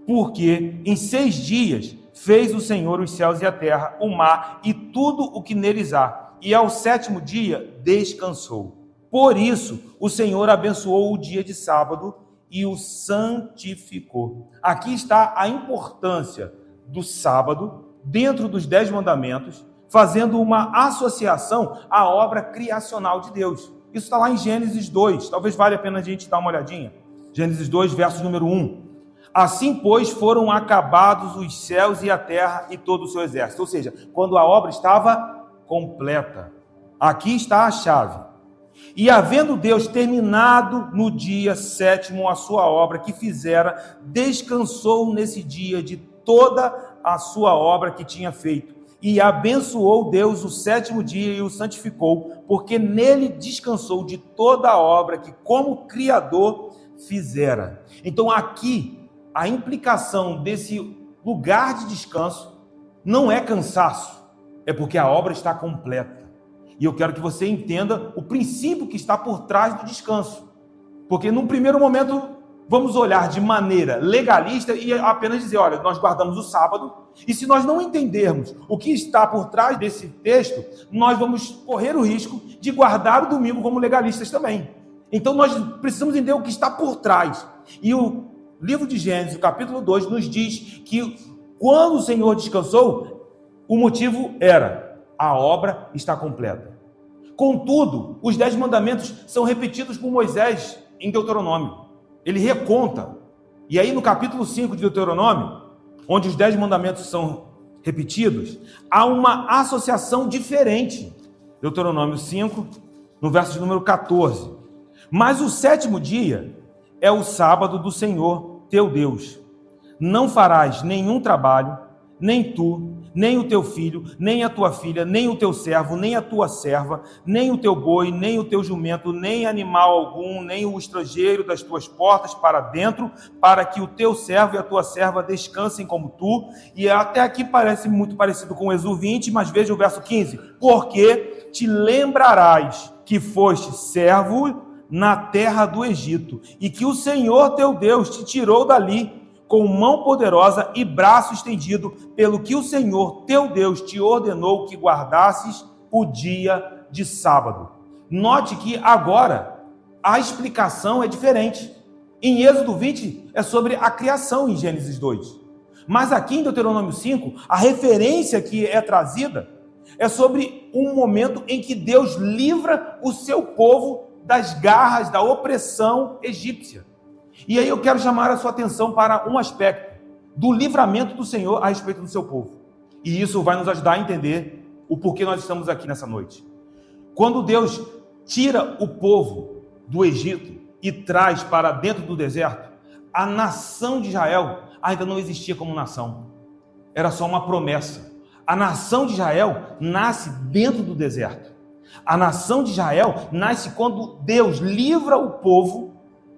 Porque em 6 dias fez o Senhor os céus e a terra, o mar e tudo o que neles há, e ao 7º dia descansou. Por isso, o Senhor abençoou o dia de sábado e o santificou. Aqui está a importância do sábado dentro dos 10 mandamentos, fazendo uma associação à obra criacional de Deus. Isso está lá em Gênesis 2, talvez valha a pena a gente dar uma olhadinha. Gênesis 2, verso número 1. Assim, pois, foram acabados os céus e a terra e todo o seu exército. Ou seja, quando a obra estava completa. Aqui está a chave. E havendo Deus terminado no dia 7º a sua obra que fizera, descansou nesse dia de toda a sua obra que tinha feito. E abençoou Deus o 7º dia e o santificou, porque nele descansou de toda a obra que como Criador fizera. Então aqui, a implicação desse lugar de descanso não é cansaço, é porque a obra está completa. E eu quero que você entenda o princípio que está por trás do descanso. Porque num primeiro momento vamos olhar de maneira legalista e apenas dizer, olha, nós guardamos o sábado, e se nós não entendermos o que está por trás desse texto, nós vamos correr o risco de guardar o domingo como legalistas também. Então nós precisamos entender o que está por trás. E o livro de Gênesis, o capítulo 2, nos diz que quando o Senhor descansou, o motivo era: a obra está completa. Contudo, os 10 mandamentos são repetidos por Moisés em Deuteronômio. Ele reconta E aí no capítulo 5 de Deuteronômio, onde os 10 mandamentos são repetidos, há uma associação diferente. Deuteronômio 5, no verso de número 14. Mas o 7º dia é o sábado do Senhor teu Deus. Não farás nenhum trabalho, nem tu, nem o teu filho, nem a tua filha, nem o teu servo, nem a tua serva, nem o teu boi, nem o teu jumento, nem animal algum, nem o estrangeiro das tuas portas para dentro, para que o teu servo e a tua serva descansem como tu. E até aqui parece muito parecido com o Êxodo 20, mas veja o verso 15. Porque te lembrarás que foste servo na terra do Egito, e que o Senhor teu Deus te tirou dali, com mão poderosa e braço estendido, pelo que o Senhor teu Deus te ordenou que guardasses o dia de sábado. Note que agora a explicação é diferente. Em Êxodo 20 é sobre a criação em Gênesis 2. Mas aqui em Deuteronômio 5, a referência que é trazida é sobre um momento em que Deus livra o seu povo das garras da opressão egípcia. E aí eu quero chamar a sua atenção para um aspecto do livramento do Senhor a respeito do seu povo. E isso vai nos ajudar a entender o porquê nós estamos aqui nessa noite. Quando Deus tira o povo do Egito e traz para dentro do deserto, a nação de Israel ainda não existia como nação. Era só uma promessa. A nação de Israel nasce dentro do deserto. A nação de Israel nasce quando Deus livra o povo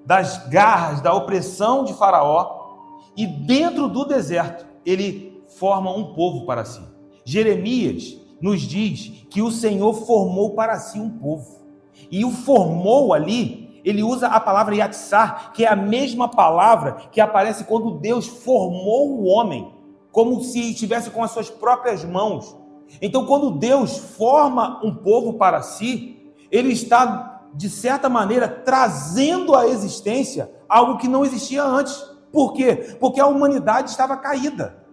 das garras, da opressão de Faraó, e dentro do deserto ele forma um povo para si. Jeremias nos diz que o Senhor formou para si um povo. E o formou ali, ele usa a palavra yatsar, que é a mesma palavra que aparece quando Deus formou o homem, como se estivesse com as suas próprias mãos. Então, quando Deus forma um povo para si, ele está, de certa maneira, trazendo à existência algo que não existia antes. Por quê? Porque a humanidade estava caída.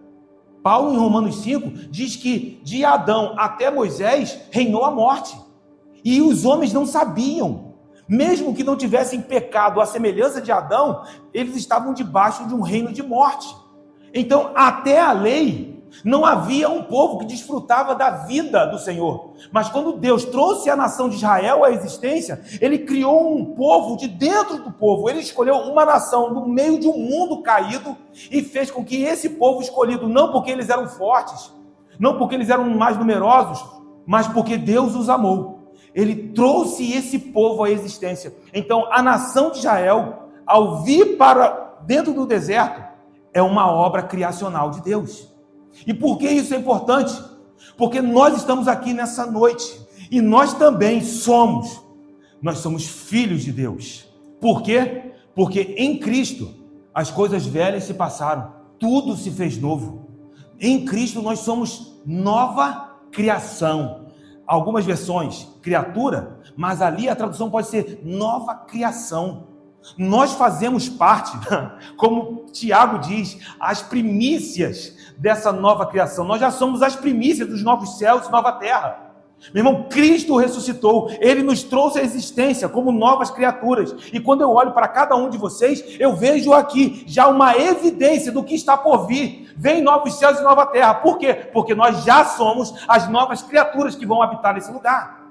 Paulo, em Romanos 5, diz que de Adão até Moisés reinou a morte. E os homens não sabiam. Mesmo que não tivessem pecado à semelhança de Adão, eles estavam debaixo de um reino de morte. Então, até a lei, não havia um povo que desfrutava da vida do Senhor. Mas quando Deus trouxe a nação de Israel à existência, ele criou um povo de dentro do povo. Ele escolheu uma nação no meio de um mundo caído e fez com que esse povo escolhido, não porque eles eram fortes, não porque eles eram mais numerosos, mas porque Deus os amou. Ele trouxe esse povo à existência. Então, a nação de Israel, ao vir para dentro do deserto, é uma obra criacional de Deus. E por que isso é importante? Porque nós estamos aqui nessa noite e nós também somos filhos de Deus. Por quê? Porque em Cristo as coisas velhas se passaram, tudo se fez novo. Em Cristo nós somos nova criação. Algumas versões, criatura, mas ali a tradução pode ser nova criação. Nós fazemos parte, como Tiago diz, as primícias dessa nova criação. Nós já somos as primícias dos novos céus e nova terra. Meu irmão, Cristo ressuscitou, Ele nos trouxe à existência como novas criaturas. E quando eu olho para cada um de vocês, eu vejo aqui já uma evidência do que está por vir. Vem novos céus e nova terra. Por quê? Porque nós já somos as novas criaturas que vão habitar nesse lugar.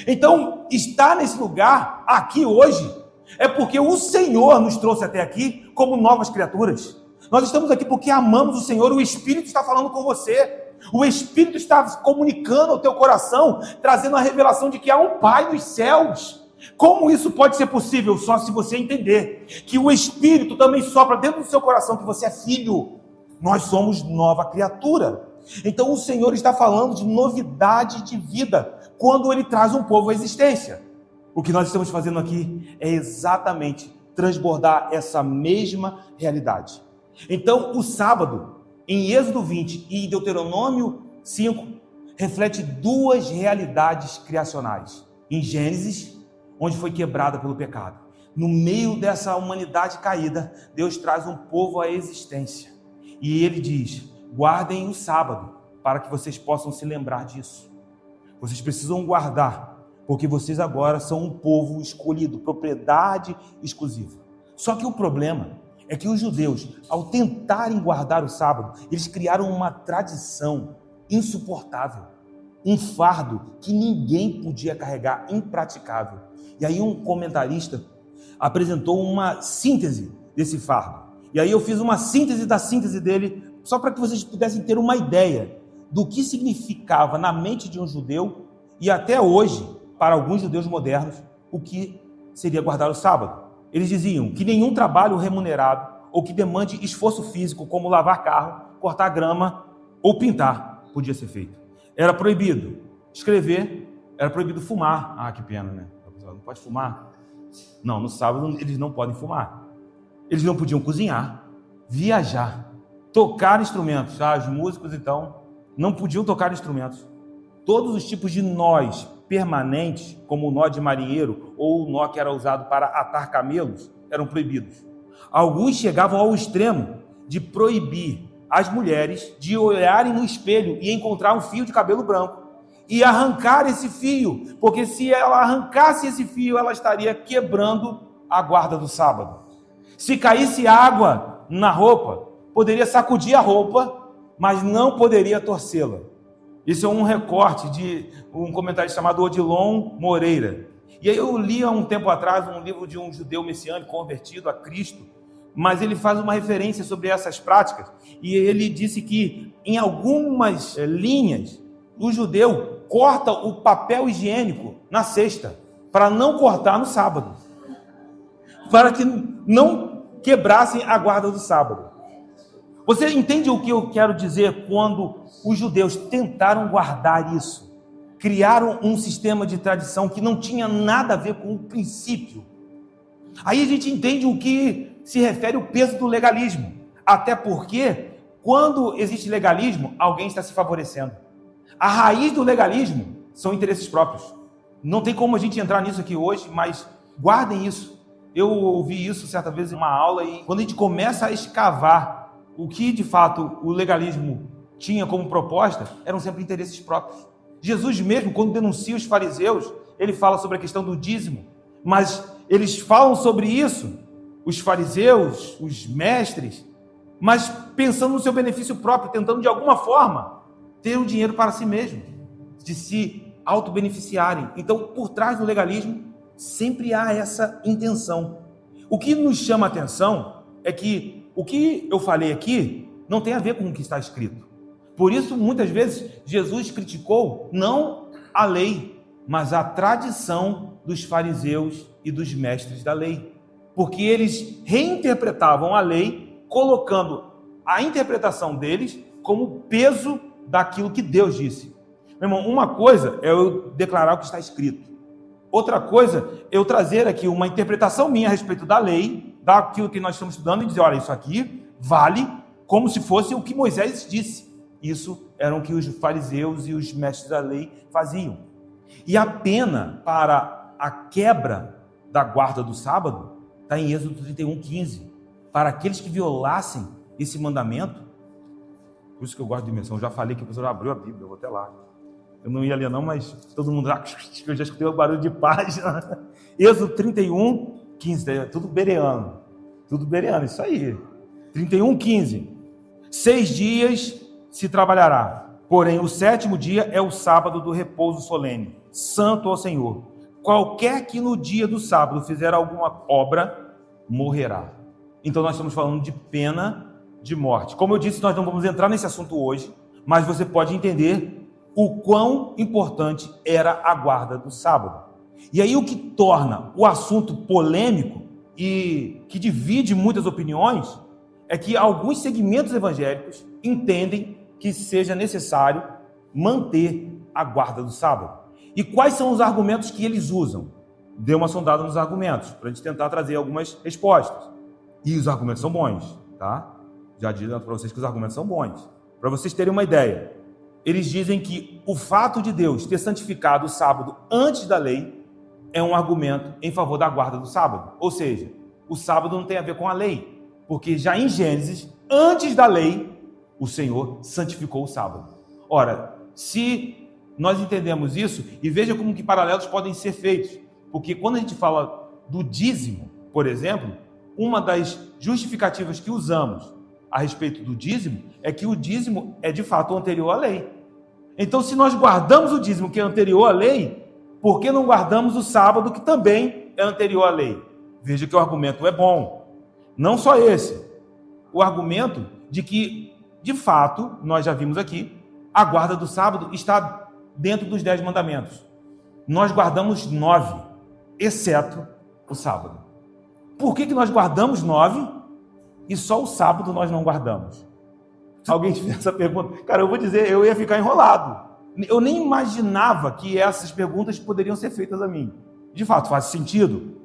Então, estar nesse lugar, aqui hoje, é porque o Senhor nos trouxe até aqui como novas criaturas. Nós estamos aqui porque amamos o Senhor, o Espírito está falando com você. O Espírito está comunicando ao teu coração, trazendo a revelação de que há um Pai nos céus. Como isso pode ser possível? Só se você entender que o Espírito também sopra dentro do seu coração que você é filho. Nós somos nova criatura. Então o Senhor está falando de novidade de vida quando Ele traz um povo à existência. O que nós estamos fazendo aqui é exatamente transbordar essa mesma realidade. Então, o sábado, em Êxodo 20 e Deuteronômio 5, reflete duas realidades criacionais. Em Gênesis, onde foi quebrada pelo pecado. No meio dessa humanidade caída, Deus traz um povo à existência. E Ele diz, guardem o sábado, para que vocês possam se lembrar disso. Vocês precisam guardar, porque vocês agora são um povo escolhido, propriedade exclusiva. Só que o problema é que os judeus, ao tentarem guardar o sábado, eles criaram uma tradição insuportável, um fardo que ninguém podia carregar, impraticável. E aí um comentarista apresentou uma síntese desse fardo. E aí eu fiz uma síntese da síntese dele, só para que vocês pudessem ter uma ideia do que significava na mente de um judeu, e até hoje, para alguns judeus modernos, o que seria guardar o sábado. Eles diziam que nenhum trabalho remunerado ou que demande esforço físico, como lavar carro, cortar grama ou pintar, podia ser feito. Era proibido escrever, era proibido fumar. Ah, que pena, né? Não pode fumar? Não, no sábado eles não podem fumar. Eles não podiam cozinhar, viajar, tocar instrumentos. Os músicos, então, não podiam tocar instrumentos. Todos os tipos de nós permanentes, como o nó de marinheiro ou o nó que era usado para atar camelos, eram proibidos. Alguns chegavam ao extremo de proibir as mulheres de olharem no espelho e encontrar um fio de cabelo branco e arrancar esse fio, porque se ela arrancasse esse fio, ela estaria quebrando a guarda do sábado. Se caísse água na roupa, poderia sacudir a roupa, mas não poderia torcê-la. Isso é um recorte de um comentarista chamado Odilon Moreira. E aí eu li há um tempo atrás um livro de um judeu messiânico convertido a Cristo, mas ele faz uma referência sobre essas práticas, e ele disse que em algumas linhas, o judeu corta o papel higiênico na sexta, para não cortar no sábado, para que não quebrassem a guarda do sábado. Você entende o que eu quero dizer quando os judeus tentaram guardar isso? Criaram um sistema de tradição que não tinha nada a ver com o princípio. Aí a gente entende o que se refere ao peso do legalismo. Até porque, quando existe legalismo, alguém está se favorecendo. A raiz do legalismo são interesses próprios. Não tem como a gente entrar nisso aqui hoje, mas guardem isso. Eu ouvi isso certa vez em uma aula, e quando a gente começa a escavar o que de fato o legalismo tinha como proposta, eram sempre interesses próprios. Jesus mesmo, quando denuncia os fariseus, ele fala sobre a questão do dízimo, mas eles falam sobre isso, os fariseus, os mestres, mas pensando no seu benefício próprio, tentando de alguma forma ter o dinheiro para si mesmo, de se auto-beneficiarem. Então, por trás do legalismo, sempre há essa intenção. O que nos chama a atenção é que o que eu falei aqui não tem a ver com o que está escrito. Por isso, muitas vezes, Jesus criticou não a lei, mas a tradição dos fariseus e dos mestres da lei. Porque eles reinterpretavam a lei, colocando a interpretação deles como peso daquilo que Deus disse. Meu irmão, uma coisa é eu declarar o que está escrito. Outra coisa é eu trazer aqui uma interpretação minha a respeito da lei, daquilo que nós estamos estudando, e dizer, olha, isso aqui vale como se fosse o que Moisés disse. Isso era o que os fariseus e os mestres da lei faziam. E a pena para a quebra da guarda do sábado está em Êxodo 31:15. Para aqueles que violassem esse mandamento, por isso que eu gosto de dimensão, eu já falei que o professor abriu a Bíblia, eu vou até lá. Eu não ia ler não, mas todo mundo lá, eu já escutei o barulho de página. Êxodo 31:15, tudo bereano, isso aí. 31:15. 6 dias se trabalhará, porém o 7º dia é o sábado do repouso solene, santo ao Senhor. Qualquer que no dia do sábado fizer alguma obra, morrerá. Então nós estamos falando de pena de morte. Como eu disse, nós não vamos entrar nesse assunto hoje, mas você pode entender o quão importante era a guarda do sábado. E aí o que torna o assunto polêmico e que divide muitas opiniões é que alguns segmentos evangélicos entendem que seja necessário manter a guarda do sábado. E quais são os argumentos que eles usam? Dê uma sondada nos argumentos, para a gente tentar trazer algumas respostas. E os argumentos são bons, tá? Já digo para vocês que os argumentos são bons. Para vocês terem uma ideia, eles dizem que o fato de Deus ter santificado o sábado antes da lei é um argumento em favor da guarda do sábado. Ou seja, o sábado não tem a ver com a lei, porque já em Gênesis, antes da lei, o Senhor santificou o sábado. Ora, se nós entendemos isso, e veja como que paralelos podem ser feitos, porque quando a gente fala do dízimo, por exemplo, uma das justificativas que usamos a respeito do dízimo é que o dízimo é de fato anterior à lei. Então, se nós guardamos o dízimo que é anterior à lei, por que não guardamos o sábado que também é anterior à lei? Veja que o argumento é bom. Não só esse. O argumento de que, de fato, nós já vimos aqui, a guarda do sábado está dentro dos 10 mandamentos. Nós guardamos 9, exceto o sábado. Por que nós guardamos 9 e só o sábado nós não guardamos? Alguém fez essa pergunta? Cara, eu vou dizer, eu ia ficar enrolado. Eu nem imaginava que essas perguntas poderiam ser feitas a mim. De fato, faz sentido.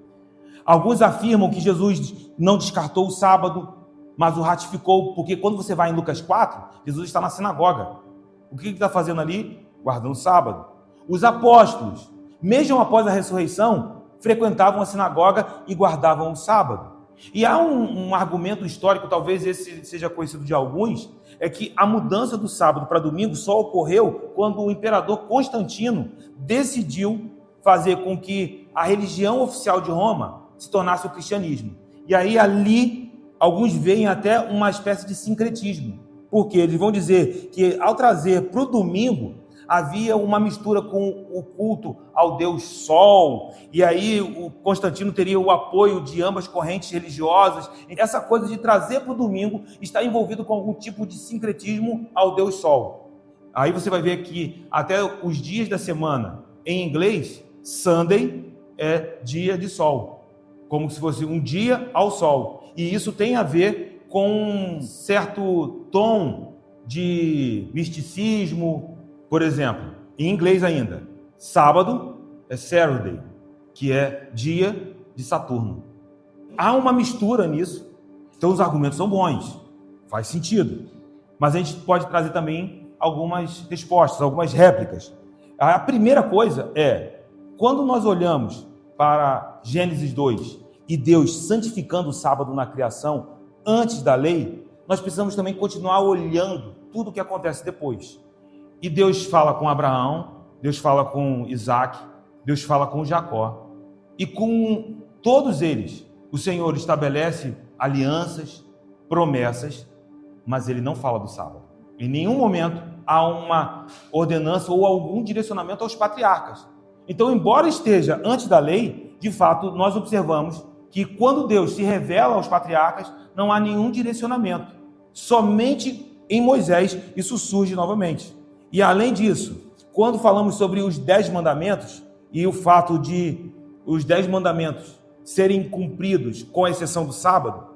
Alguns afirmam que Jesus não descartou o sábado, mas o ratificou, porque quando você vai em Lucas 4, Jesus está na sinagoga. O que ele está fazendo ali? Guardando o sábado. Os apóstolos, mesmo após a ressurreição, frequentavam a sinagoga e guardavam o sábado. E há um argumento histórico, talvez esse seja conhecido de alguns, é que a mudança do sábado para domingo só ocorreu quando o imperador Constantino decidiu fazer com que a religião oficial de Roma se tornasse o cristianismo. E aí ali alguns veem até uma espécie de sincretismo, porque eles vão dizer que ao trazer para o domingo havia uma mistura com o culto ao Deus Sol, e aí o Constantino teria o apoio de ambas correntes religiosas. Essa coisa de trazer para o domingo está envolvido com algum tipo de sincretismo ao Deus Sol. Aí você vai ver que até os dias da semana, em inglês, Sunday é dia de sol, como se fosse um dia ao sol. E isso tem a ver com um certo tom de misticismo. Por exemplo, em inglês ainda, sábado é Saturday, que é dia de Saturno. Há uma mistura nisso, então os argumentos são bons, faz sentido. Mas a gente pode trazer também algumas respostas, algumas réplicas. A primeira coisa é, quando nós olhamos para Gênesis 2 e Deus santificando o sábado na criação antes da lei, nós precisamos também continuar olhando tudo o que acontece depois. E Deus fala com Abraão, Deus fala com Isaac, Deus fala com Jacó. E com todos eles, o Senhor estabelece alianças, promessas, mas Ele não fala do sábado. Em nenhum momento há uma ordenança ou algum direcionamento aos patriarcas. Então, embora esteja antes da lei, de fato, nós observamos que quando Deus se revela aos patriarcas, não há nenhum direcionamento. Somente em Moisés isso surge novamente. E além disso, quando falamos sobre os 10 mandamentos e o fato de os 10 mandamentos serem cumpridos com exceção do sábado,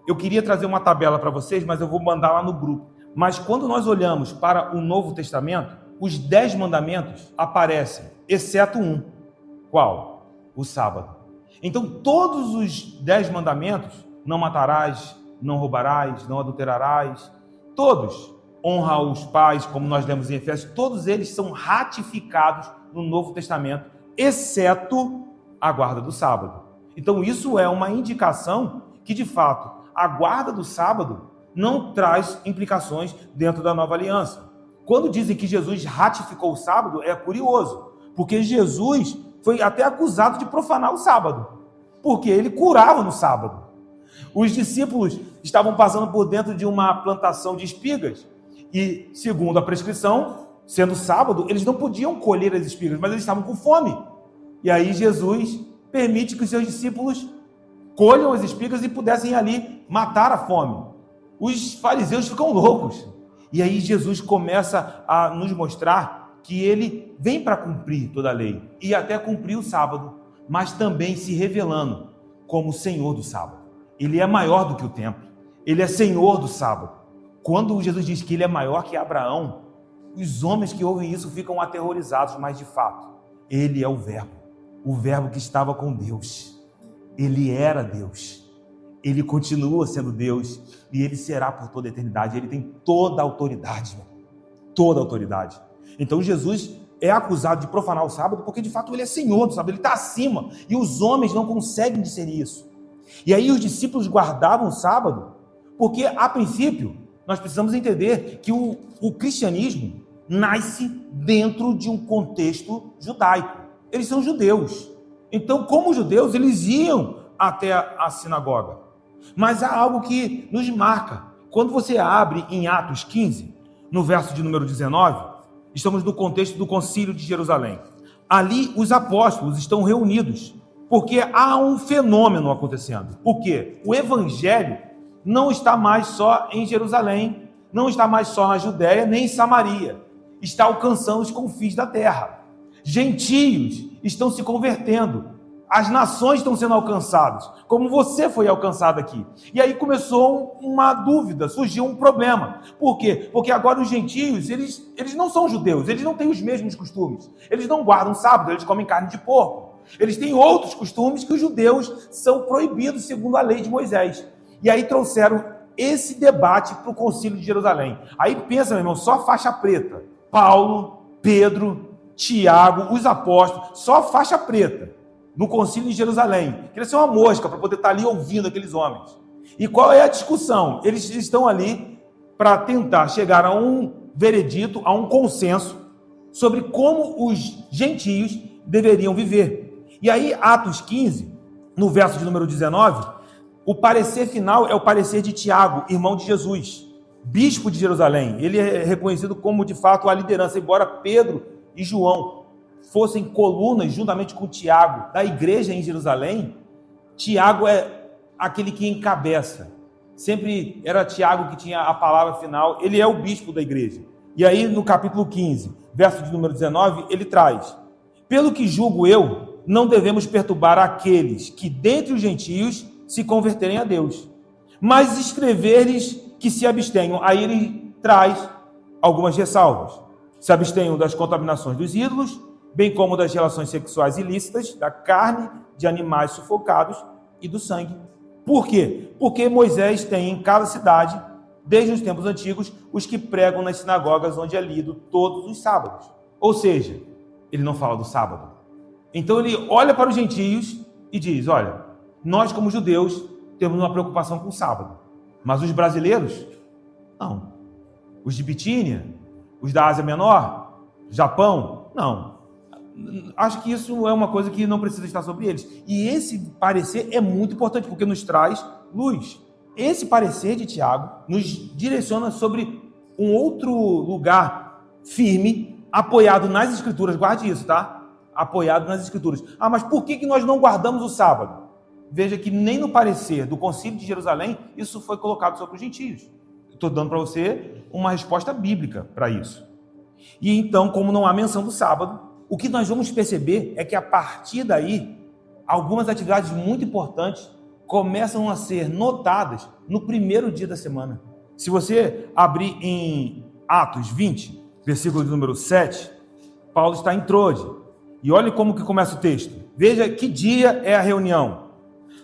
eu queria trazer uma tabela para vocês, mas eu vou mandar lá no grupo. Mas quando nós olhamos para o Novo Testamento, os 10 mandamentos aparecem, exceto um. Qual? O sábado. Então todos os 10 mandamentos, não matarás, não roubarás, não adulterarás, todos, honra os pais, como nós lemos em Efésios, todos eles são ratificados no Novo Testamento, exceto a guarda do sábado. Então isso é uma indicação que, de fato, a guarda do sábado não traz implicações dentro da nova aliança. Quando dizem que Jesus ratificou o sábado, é curioso, porque Jesus foi até acusado de profanar o sábado, porque ele curava no sábado. Os discípulos estavam passando por dentro de uma plantação de espigas, e, segundo a prescrição, sendo sábado, eles não podiam colher as espigas, mas eles estavam com fome. E aí Jesus permite que os seus discípulos colham as espigas e pudessem ali matar a fome. Os fariseus ficam loucos. E aí Jesus começa a nos mostrar que ele vem para cumprir toda a lei e até cumprir o sábado, mas também se revelando como o Senhor do sábado. Ele é maior do que o templo. Ele é Senhor do sábado. Quando Jesus diz que ele é maior que Abraão, os homens que ouvem isso ficam aterrorizados, mas de fato, ele é o Verbo que estava com Deus. Ele era Deus. Ele continua sendo Deus e ele será por toda a eternidade. Ele tem toda a autoridade, toda a autoridade. Então Jesus é acusado de profanar o sábado porque de fato ele é Senhor do sábado, ele está acima e os homens não conseguem discernir isso. E aí os discípulos guardavam o sábado porque, a princípio, nós precisamos entender que o cristianismo nasce dentro de um contexto judaico. Eles são judeus. Então, como judeus, eles iam até a sinagoga. Mas há algo que nos marca. Quando você abre em Atos 15, no verso de número 19, estamos no contexto do Concílio de Jerusalém. Ali os apóstolos estão reunidos, porque há um fenômeno acontecendo. O quê? O evangelho não está mais só em Jerusalém, não está mais só na Judéia, nem em Samaria. Está alcançando os confins da terra. Gentios estão se convertendo. As nações estão sendo alcançadas, como você foi alcançado aqui. E aí começou uma dúvida, surgiu um problema. Por quê? Porque agora os gentios, eles não são judeus, eles não têm os mesmos costumes. Eles não guardam sábado, eles comem carne de porco. Eles têm outros costumes que os judeus são proibidos segundo a lei de Moisés. E aí trouxeram esse debate para o Concílio de Jerusalém. Aí pensa, meu irmão, só faixa preta. Paulo, Pedro, Tiago, os apóstolos, só faixa preta. No Concílio de Jerusalém. Queria ser uma mosca para poder estar ali ouvindo aqueles homens. E qual é a discussão? Eles estão ali para tentar chegar a um veredito, a um consenso sobre como os gentios deveriam viver. E aí, Atos 15, no verso de número 19, o parecer final é o parecer de Tiago, irmão de Jesus, bispo de Jerusalém. Ele é reconhecido como, de fato, a liderança, embora Pedro e João fossem colunas, juntamente com Tiago, da igreja em Jerusalém. Tiago é aquele que encabeça. Sempre era Tiago que tinha a palavra final. Ele é o bispo da igreja. E aí, no capítulo 15, verso de número 19, ele traz: pelo que julgo eu, não devemos perturbar aqueles que, dentre os gentios, se converterem a Deus, mas escrever-lhes que se abstenham. Aí ele traz algumas ressalvas. Se abstenham das contaminações dos ídolos, bem como das relações sexuais ilícitas, da carne de animais sufocados e do sangue. Por quê? Porque Moisés tem em cada cidade, desde os tempos antigos, os que pregam nas sinagogas onde é lido todos os sábados. Ou seja, ele não fala do sábado. Então ele olha para os gentios e diz: olha, nós como judeus temos uma preocupação com o sábado, mas os brasileiros, não. Os de Bitínia, os da Ásia Menor, Japão, não. Acho que isso é uma coisa que não precisa estar sobre eles. E esse parecer é muito importante, porque nos traz luz. Esse parecer de Tiago nos direciona sobre um outro lugar firme, apoiado nas Escrituras. Guarde isso, tá? Apoiado nas Escrituras. Ah, mas por que nós não guardamos o sábado? Veja que nem no parecer do Concílio de Jerusalém isso foi colocado sobre os gentios. Estou dando para você uma resposta bíblica para isso. E então, como não há menção do sábado, o que nós vamos perceber é que a partir daí, algumas atividades muito importantes começam a ser notadas no primeiro dia da semana. Se você abrir em Atos 20, versículo de número 7, Paulo está em Trode. E olhe como que começa o texto. Veja que dia é a reunião.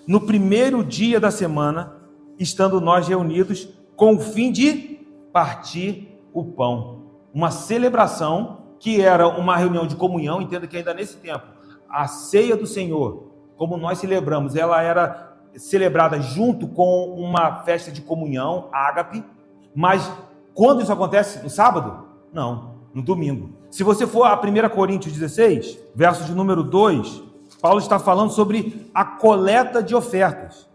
No primeiro dia da semana, estando nós reunidos com o fim de partir o pão. Uma celebração que era uma reunião de comunhão. Entenda que ainda nesse tempo, a ceia do Senhor, como nós celebramos, ela era celebrada junto com uma festa de comunhão, ágape. Mas quando isso acontece? No sábado? Não, no domingo. Se você for a 1 Coríntios 16, verso de número 2, Paulo está falando sobre a coleta de ofertas.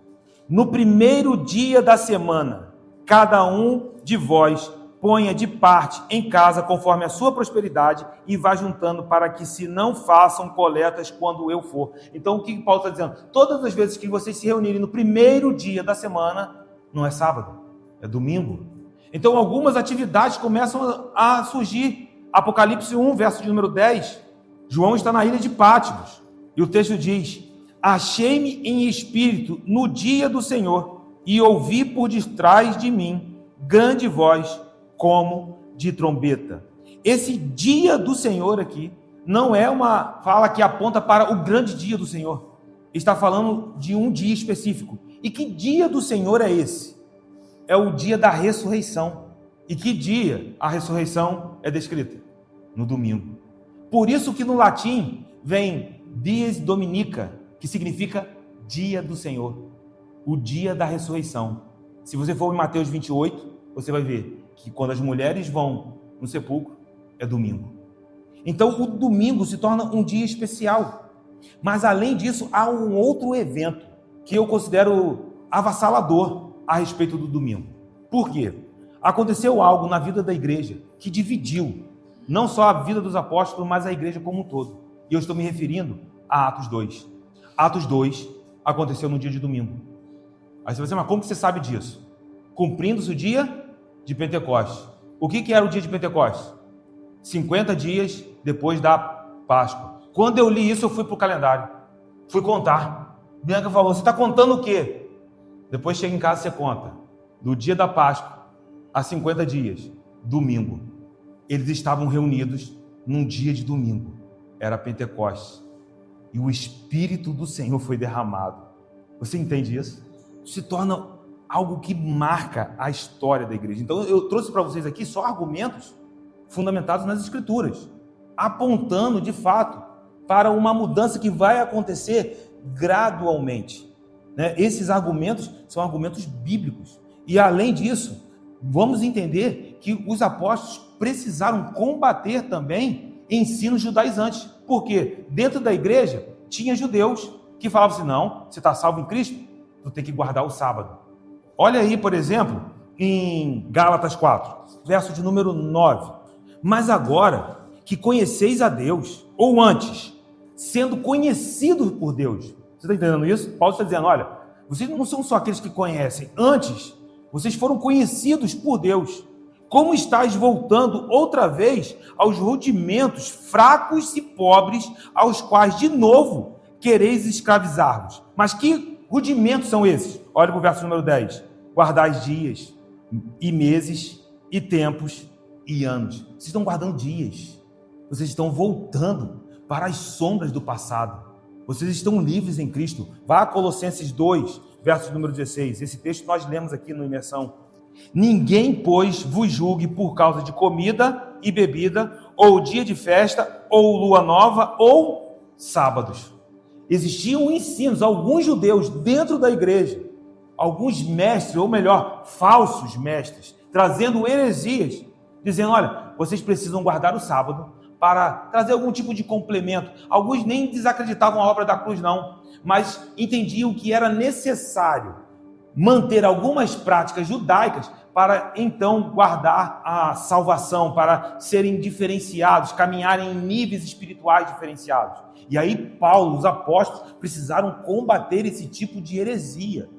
No primeiro dia da semana, cada um de vós ponha de parte em casa conforme a sua prosperidade e vá juntando para que se não façam coletas quando eu for. Então o que Paulo está dizendo? Todas as vezes que vocês se reunirem no primeiro dia da semana, não é sábado, é domingo. Então algumas atividades começam a surgir. Apocalipse 1, verso de número 10, João está na ilha de Patmos e o texto diz: achei-me em espírito no dia do Senhor e ouvi por detrás de mim grande voz como de trombeta. Esse dia do Senhor aqui não é uma fala que aponta para o grande dia do Senhor. Está falando de um dia específico. E que dia do Senhor é esse? É o dia da ressurreição. E que dia a ressurreição é descrita? No domingo. Por isso que no latim vem dies dominica, que significa dia do Senhor. O dia da ressurreição. Se você for em Mateus 28, você vai ver que quando as mulheres vão no sepulcro, é domingo. Então o domingo se torna um dia especial. Mas além disso, há um outro evento que eu considero avassalador a respeito do domingo. Por quê? Aconteceu algo na vida da igreja que dividiu não só a vida dos apóstolos, mas a igreja como um todo. E eu estou me referindo a Atos 2. Atos 2 aconteceu no dia de domingo. Aí você vai dizer, mas como que você sabe disso? Cumprindo-se o dia de Pentecostes. O que era o dia de Pentecostes? 50 dias depois da Páscoa. Quando eu li isso, eu fui para o calendário. Fui contar. Bianca falou, você está contando o quê? Depois chega em casa e você conta. Do dia da Páscoa a 50 dias. Domingo. Eles estavam reunidos num dia de domingo. Era Pentecostes. E o Espírito do Senhor foi derramado. Você entende isso? Se torna algo que marca a história da igreja. Então eu trouxe para vocês aqui só argumentos fundamentados nas Escrituras, apontando de fato para uma mudança que vai acontecer gradualmente, né? Esses argumentos são argumentos bíblicos. E além disso, vamos entender que os apóstolos precisaram combater também ensinos judaizantes, porque dentro da igreja tinha judeus que falavam assim, não, você está salvo em Cristo, tu tem que guardar o sábado. Olha aí, por exemplo, em Gálatas 4, verso de número 9. Mas agora que conheceis a Deus, ou antes, sendo conhecidos por Deus. Você está entendendo isso? Paulo está dizendo, olha, vocês não são só aqueles que conhecem. Antes, vocês foram conhecidos por Deus. Como estáis voltando outra vez aos rudimentos fracos e pobres, aos quais, de novo, quereis escravizar-vos. Mas que rudimentos são esses? Olha para o verso número 10. Guardais dias, e meses, e tempos, e anos. Vocês estão guardando dias. Vocês estão voltando para as sombras do passado. Vocês estão livres em Cristo. Vá a Colossenses 2, verso número 16. Esse texto nós lemos aqui no Imersão. Ninguém, pois, vos julgue por causa de comida e bebida, ou dia de festa, ou lua nova, ou sábados. Existiam ensinos, alguns judeus dentro da igreja, alguns mestres, ou melhor, falsos mestres, trazendo heresias, dizendo, olha, vocês precisam guardar o sábado para trazer algum tipo de complemento. Alguns nem desacreditavam a obra da cruz, não, mas entendiam que era necessário manter algumas práticas judaicas para então guardar a salvação, para serem diferenciados, caminharem em níveis espirituais diferenciados. E aí Paulo, os apóstolos, precisaram combater esse tipo de heresia.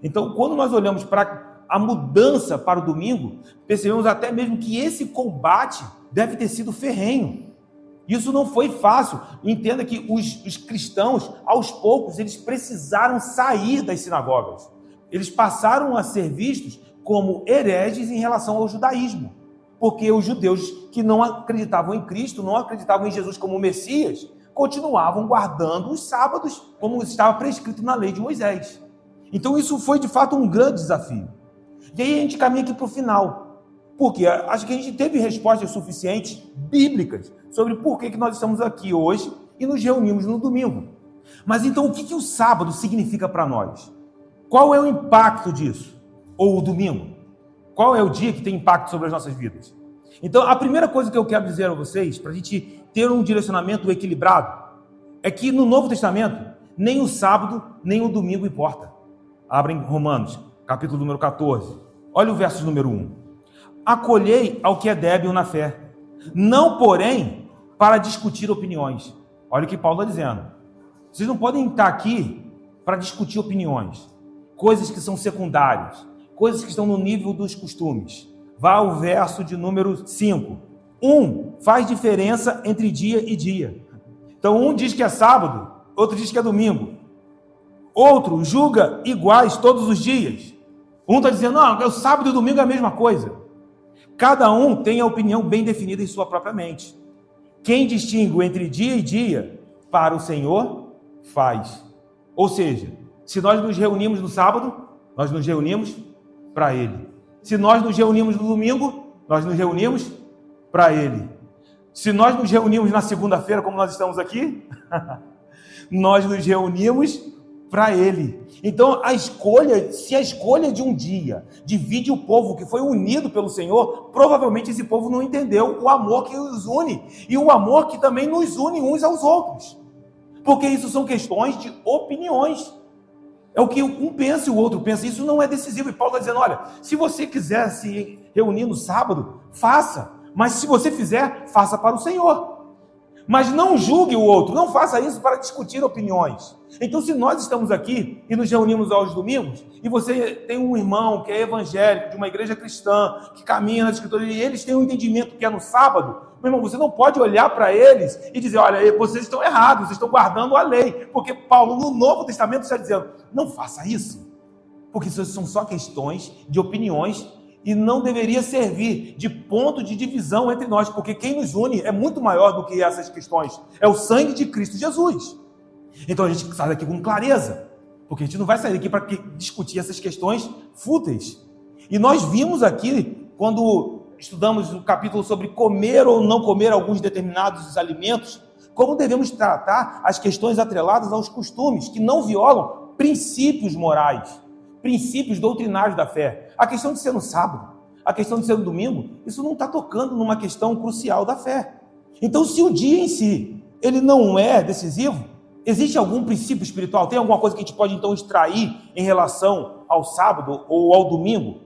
Então, quando nós olhamos para a mudança para o domingo, percebemos até mesmo que esse combate deve ter sido ferrenho. Isso não foi fácil. Entenda que os cristãos, aos poucos, eles precisaram sair das sinagogas. Eles passaram a ser vistos como hereges em relação ao judaísmo, porque os judeus que não acreditavam em Cristo, não acreditavam em Jesus como Messias, continuavam guardando os sábados como estava prescrito na lei de Moisés. Então isso foi de fato um grande desafio. E aí a gente caminha aqui para o final, porque acho que a gente teve respostas suficientes, bíblicas, sobre por que nós estamos aqui hoje e nos reunimos no domingo. Mas então o que o sábado significa para nós? Qual é o impacto disso? Ou o domingo? Qual é o dia que tem impacto sobre as nossas vidas? Então, a primeira coisa que eu quero dizer a vocês, para a gente ter um direcionamento equilibrado, é que no Novo Testamento, nem o sábado, nem o domingo importa. Abrem Romanos, capítulo número 14. Olha o verso número 1. Acolhei ao que é débil na fé, não, porém, para discutir opiniões. Olha o que Paulo está dizendo. Vocês não podem estar aqui para discutir opiniões, coisas que são secundárias, coisas que estão no nível dos costumes. Vá ao verso de número 5. Faz diferença entre dia e dia. Então, um diz que é sábado, outro diz que é domingo. Outro julga iguais todos os dias. Um está dizendo, não, o sábado e o domingo é a mesma coisa. Cada um tem a opinião bem definida em sua própria mente. Quem distingue entre dia e dia, para o Senhor, faz. Ou seja, se nós nos reunimos no sábado, nós nos reunimos para Ele. Se nós nos reunimos no domingo, nós nos reunimos para Ele. Se nós nos reunimos na segunda-feira, como nós estamos aqui, nós nos reunimos para Ele. Então, se a escolha de um dia divide o povo que foi unido pelo Senhor, provavelmente esse povo não entendeu o amor que os une e o amor que também nos une uns aos outros. Porque isso são questões de opiniões. É o que um pensa e o outro pensa. Isso não é decisivo. E Paulo está dizendo, olha, se você quiser se reunir no sábado, faça. Mas se você fizer, faça para o Senhor. Mas não julgue o outro, não faça isso para discutir opiniões. Então, se nós estamos aqui e nos reunimos aos domingos, e você tem um irmão que é evangélico, de uma igreja cristã, que caminha nas escrituras, e eles têm um entendimento que é no sábado, meu irmão, você não pode olhar para eles e dizer, olha, vocês estão errados, vocês estão guardando a lei, porque Paulo, no Novo Testamento, está dizendo, não faça isso, porque isso são só questões de opiniões, e não deveria servir de ponto de divisão entre nós, porque quem nos une é muito maior do que essas questões. É o sangue de Cristo Jesus. Então a gente sai daqui com clareza, porque a gente não vai sair daqui para discutir essas questões fúteis. E nós vimos aqui, quando estudamos o capítulo sobre comer ou não comer alguns determinados alimentos, como devemos tratar as questões atreladas aos costumes, que não violam princípios morais, princípios doutrinários da fé. A questão de ser no sábado, a questão de ser no domingo, isso não está tocando numa questão crucial da fé. Então, se o dia em si, ele não é decisivo, existe algum princípio espiritual? Tem alguma coisa que a gente pode, então, extrair em relação ao sábado ou ao domingo?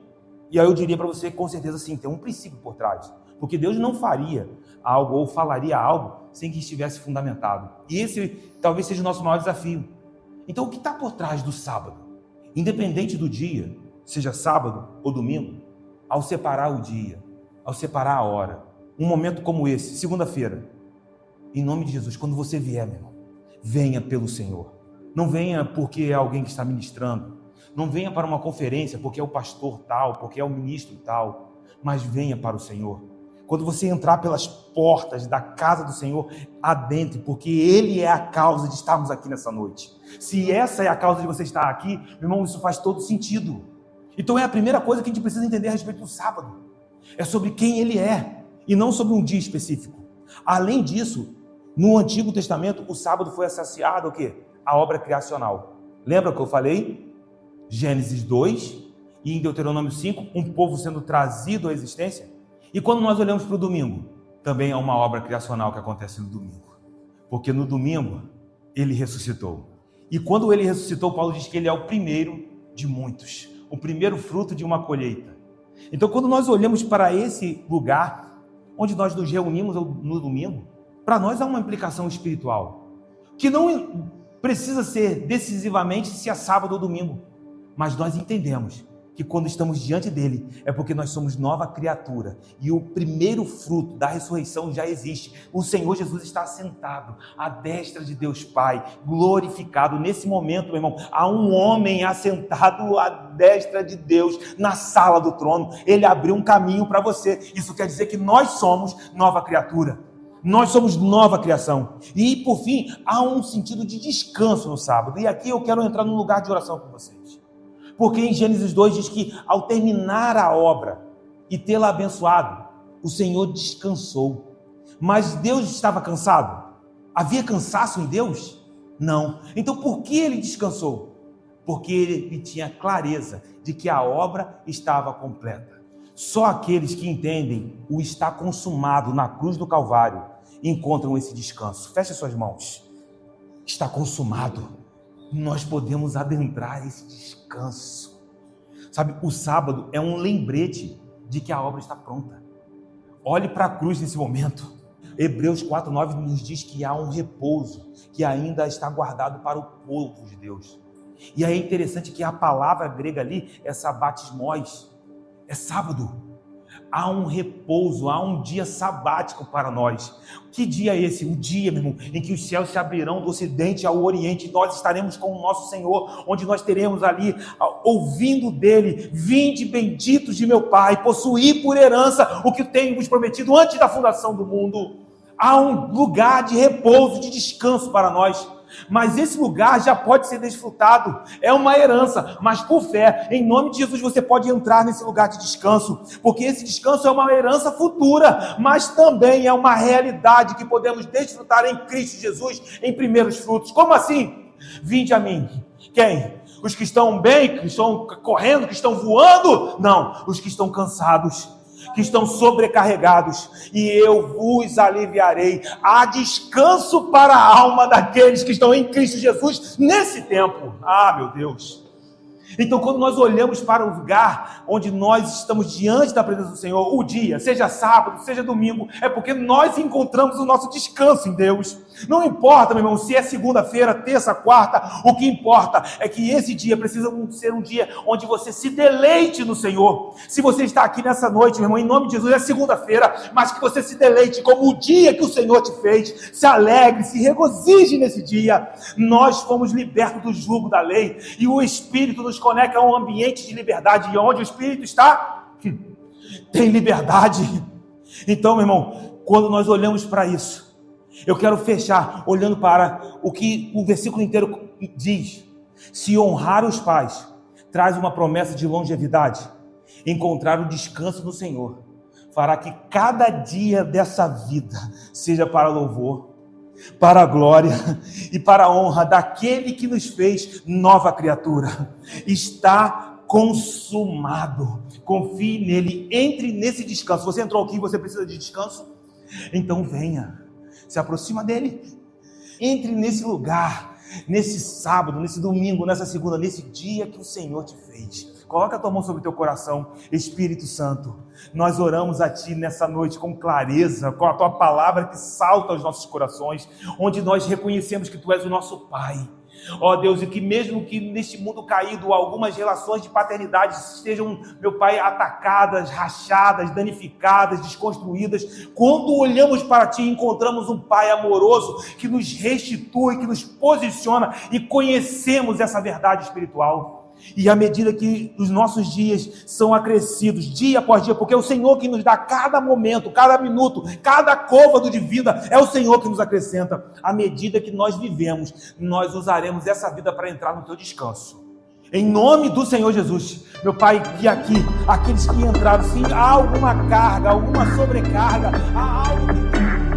E aí eu diria para você, com certeza, sim, tem um princípio por trás. Porque Deus não faria algo ou falaria algo sem que estivesse fundamentado. E esse talvez seja o nosso maior desafio. Então, o que está por trás do sábado? Independente do dia, seja sábado ou domingo, ao separar o dia, ao separar a hora, um momento como esse, segunda-feira, em nome de Jesus, quando você vier, meu irmão, venha pelo Senhor. Não venha porque é alguém que está ministrando, não venha para uma conferência porque é o pastor tal, porque é o ministro tal, mas venha para o Senhor. Quando você entrar pelas portas da casa do Senhor, adentre, porque Ele é a causa de estarmos aqui nessa noite. Se essa é a causa de você estar aqui, meu irmão, isso faz todo sentido. Então é a primeira coisa que a gente precisa entender a respeito do sábado. É sobre quem Ele é, e não sobre um dia específico. Além disso, no Antigo Testamento, o sábado foi associado ao quê? A obra criacional. Lembra que eu falei? Gênesis 2 e em Deuteronômio 5, um povo sendo trazido à existência. E quando nós olhamos para o domingo, também é uma obra criacional que acontece no domingo. Porque no domingo, Ele ressuscitou. E quando Ele ressuscitou, Paulo diz que Ele é o primeiro de muitos. O primeiro fruto de uma colheita. Então, quando nós olhamos para esse lugar, onde nós nos reunimos no domingo, para nós há uma implicação espiritual. Que não precisa ser decisivamente se é sábado ou domingo. Mas nós entendemos que quando estamos diante dele, é porque nós somos nova criatura, e o primeiro fruto da ressurreição já existe. O Senhor Jesus está assentado à destra de Deus Pai, glorificado. Nesse momento, meu irmão, há um homem assentado à destra de Deus, na sala do trono. Ele abriu um caminho para você. Isso quer dizer que nós somos nova criatura. Nós somos nova criação. E, por fim, há um sentido de descanso no sábado. E aqui eu quero entrar num lugar de oração com vocês. Porque em Gênesis 2 diz que ao terminar a obra e tê-la abençoado, o Senhor descansou. Mas Deus estava cansado? Havia cansaço em Deus? Não. Então por que ele descansou? Porque ele tinha clareza de que a obra estava completa. Só aqueles que entendem o está consumado na cruz do Calvário encontram esse descanso. Feche suas mãos. Está consumado. Nós podemos adentrar esse descanso. Sabe, o sábado é um lembrete de que a obra está pronta. Olhe para a cruz nesse momento. Hebreus 4:9 nos diz que há um repouso que ainda está guardado para o povo de Deus. E aí é interessante que a palavra grega ali é sabatismos, é sábado. Há um repouso, há um dia sabático para nós. Que dia é esse? O dia, meu irmão, em que os céus se abrirão do ocidente ao oriente, e nós estaremos com o nosso Senhor, onde nós teremos ali, ouvindo dele: vinde benditos de meu Pai, possuí por herança o que tenho vos prometido antes da fundação do mundo. Há um lugar de repouso, de descanso para nós. Mas esse lugar já pode ser desfrutado, é uma herança, mas por fé, em nome de Jesus, você pode entrar nesse lugar de descanso, porque esse descanso é uma herança futura, mas também é uma realidade que podemos desfrutar em Cristo Jesus, em primeiros frutos. Como assim? Vinde a mim. Quem? Os que estão bem, que estão correndo, que estão voando? Não, os que estão cansados. que estão sobrecarregados, e eu vos aliviarei. Há descanso para a alma daqueles que estão em Cristo Jesus nesse tempo. Ah, meu Deus! Então, quando nós olhamos para o lugar onde nós estamos diante da presença do Senhor, o dia, seja sábado, seja domingo, é porque nós encontramos o nosso descanso em Deus. Não importa, meu irmão, se é segunda-feira, terça, quarta, o que importa é que esse dia precisa ser um dia onde você se deleite no Senhor. Se você está aqui nessa noite, meu irmão, em nome de Jesus, é segunda-feira, mas que você se deleite como o dia que o Senhor te fez, se alegre, se regozije nesse dia. Nós fomos libertos do jugo da lei, e o Espírito nos conecta a um ambiente de liberdade, e onde o Espírito está, tem liberdade. Então, meu irmão, quando nós olhamos para isso, eu quero fechar olhando para o que o versículo inteiro diz. Se honrar os pais traz uma promessa de longevidade, encontrar o descanso no Senhor fará que cada dia dessa vida seja para louvor, para a glória e para a honra daquele que nos fez nova criatura. Está consumado. Confie nele, entre nesse descanso. Você entrou aqui e você precisa de descanso? Então venha, se aproxima dele, entre nesse lugar, nesse sábado, nesse domingo, nessa segunda, nesse dia que o Senhor te fez. Coloca a tua mão sobre o teu coração. Espírito Santo, nós oramos a Ti nessa noite com clareza, com a Tua palavra que salta aos nossos corações, onde nós reconhecemos que Tu és o nosso Pai. Ó Deus, e que mesmo que neste mundo caído algumas relações de paternidade estejam, meu Pai, atacadas, rachadas, danificadas, desconstruídas, quando olhamos para Ti encontramos um Pai amoroso que nos restitui, que nos posiciona, e conhecemos essa verdade espiritual. E à medida que os nossos dias são acrescidos, dia após dia, porque é o Senhor que nos dá cada momento, cada minuto, cada côvado de vida, é o Senhor que nos acrescenta. À medida que nós vivemos, nós usaremos essa vida para entrar no teu descanso. Em nome do Senhor Jesus, meu Pai, que aqui, aqueles que entraram, sim, há alguma carga, alguma sobrecarga, há algo que...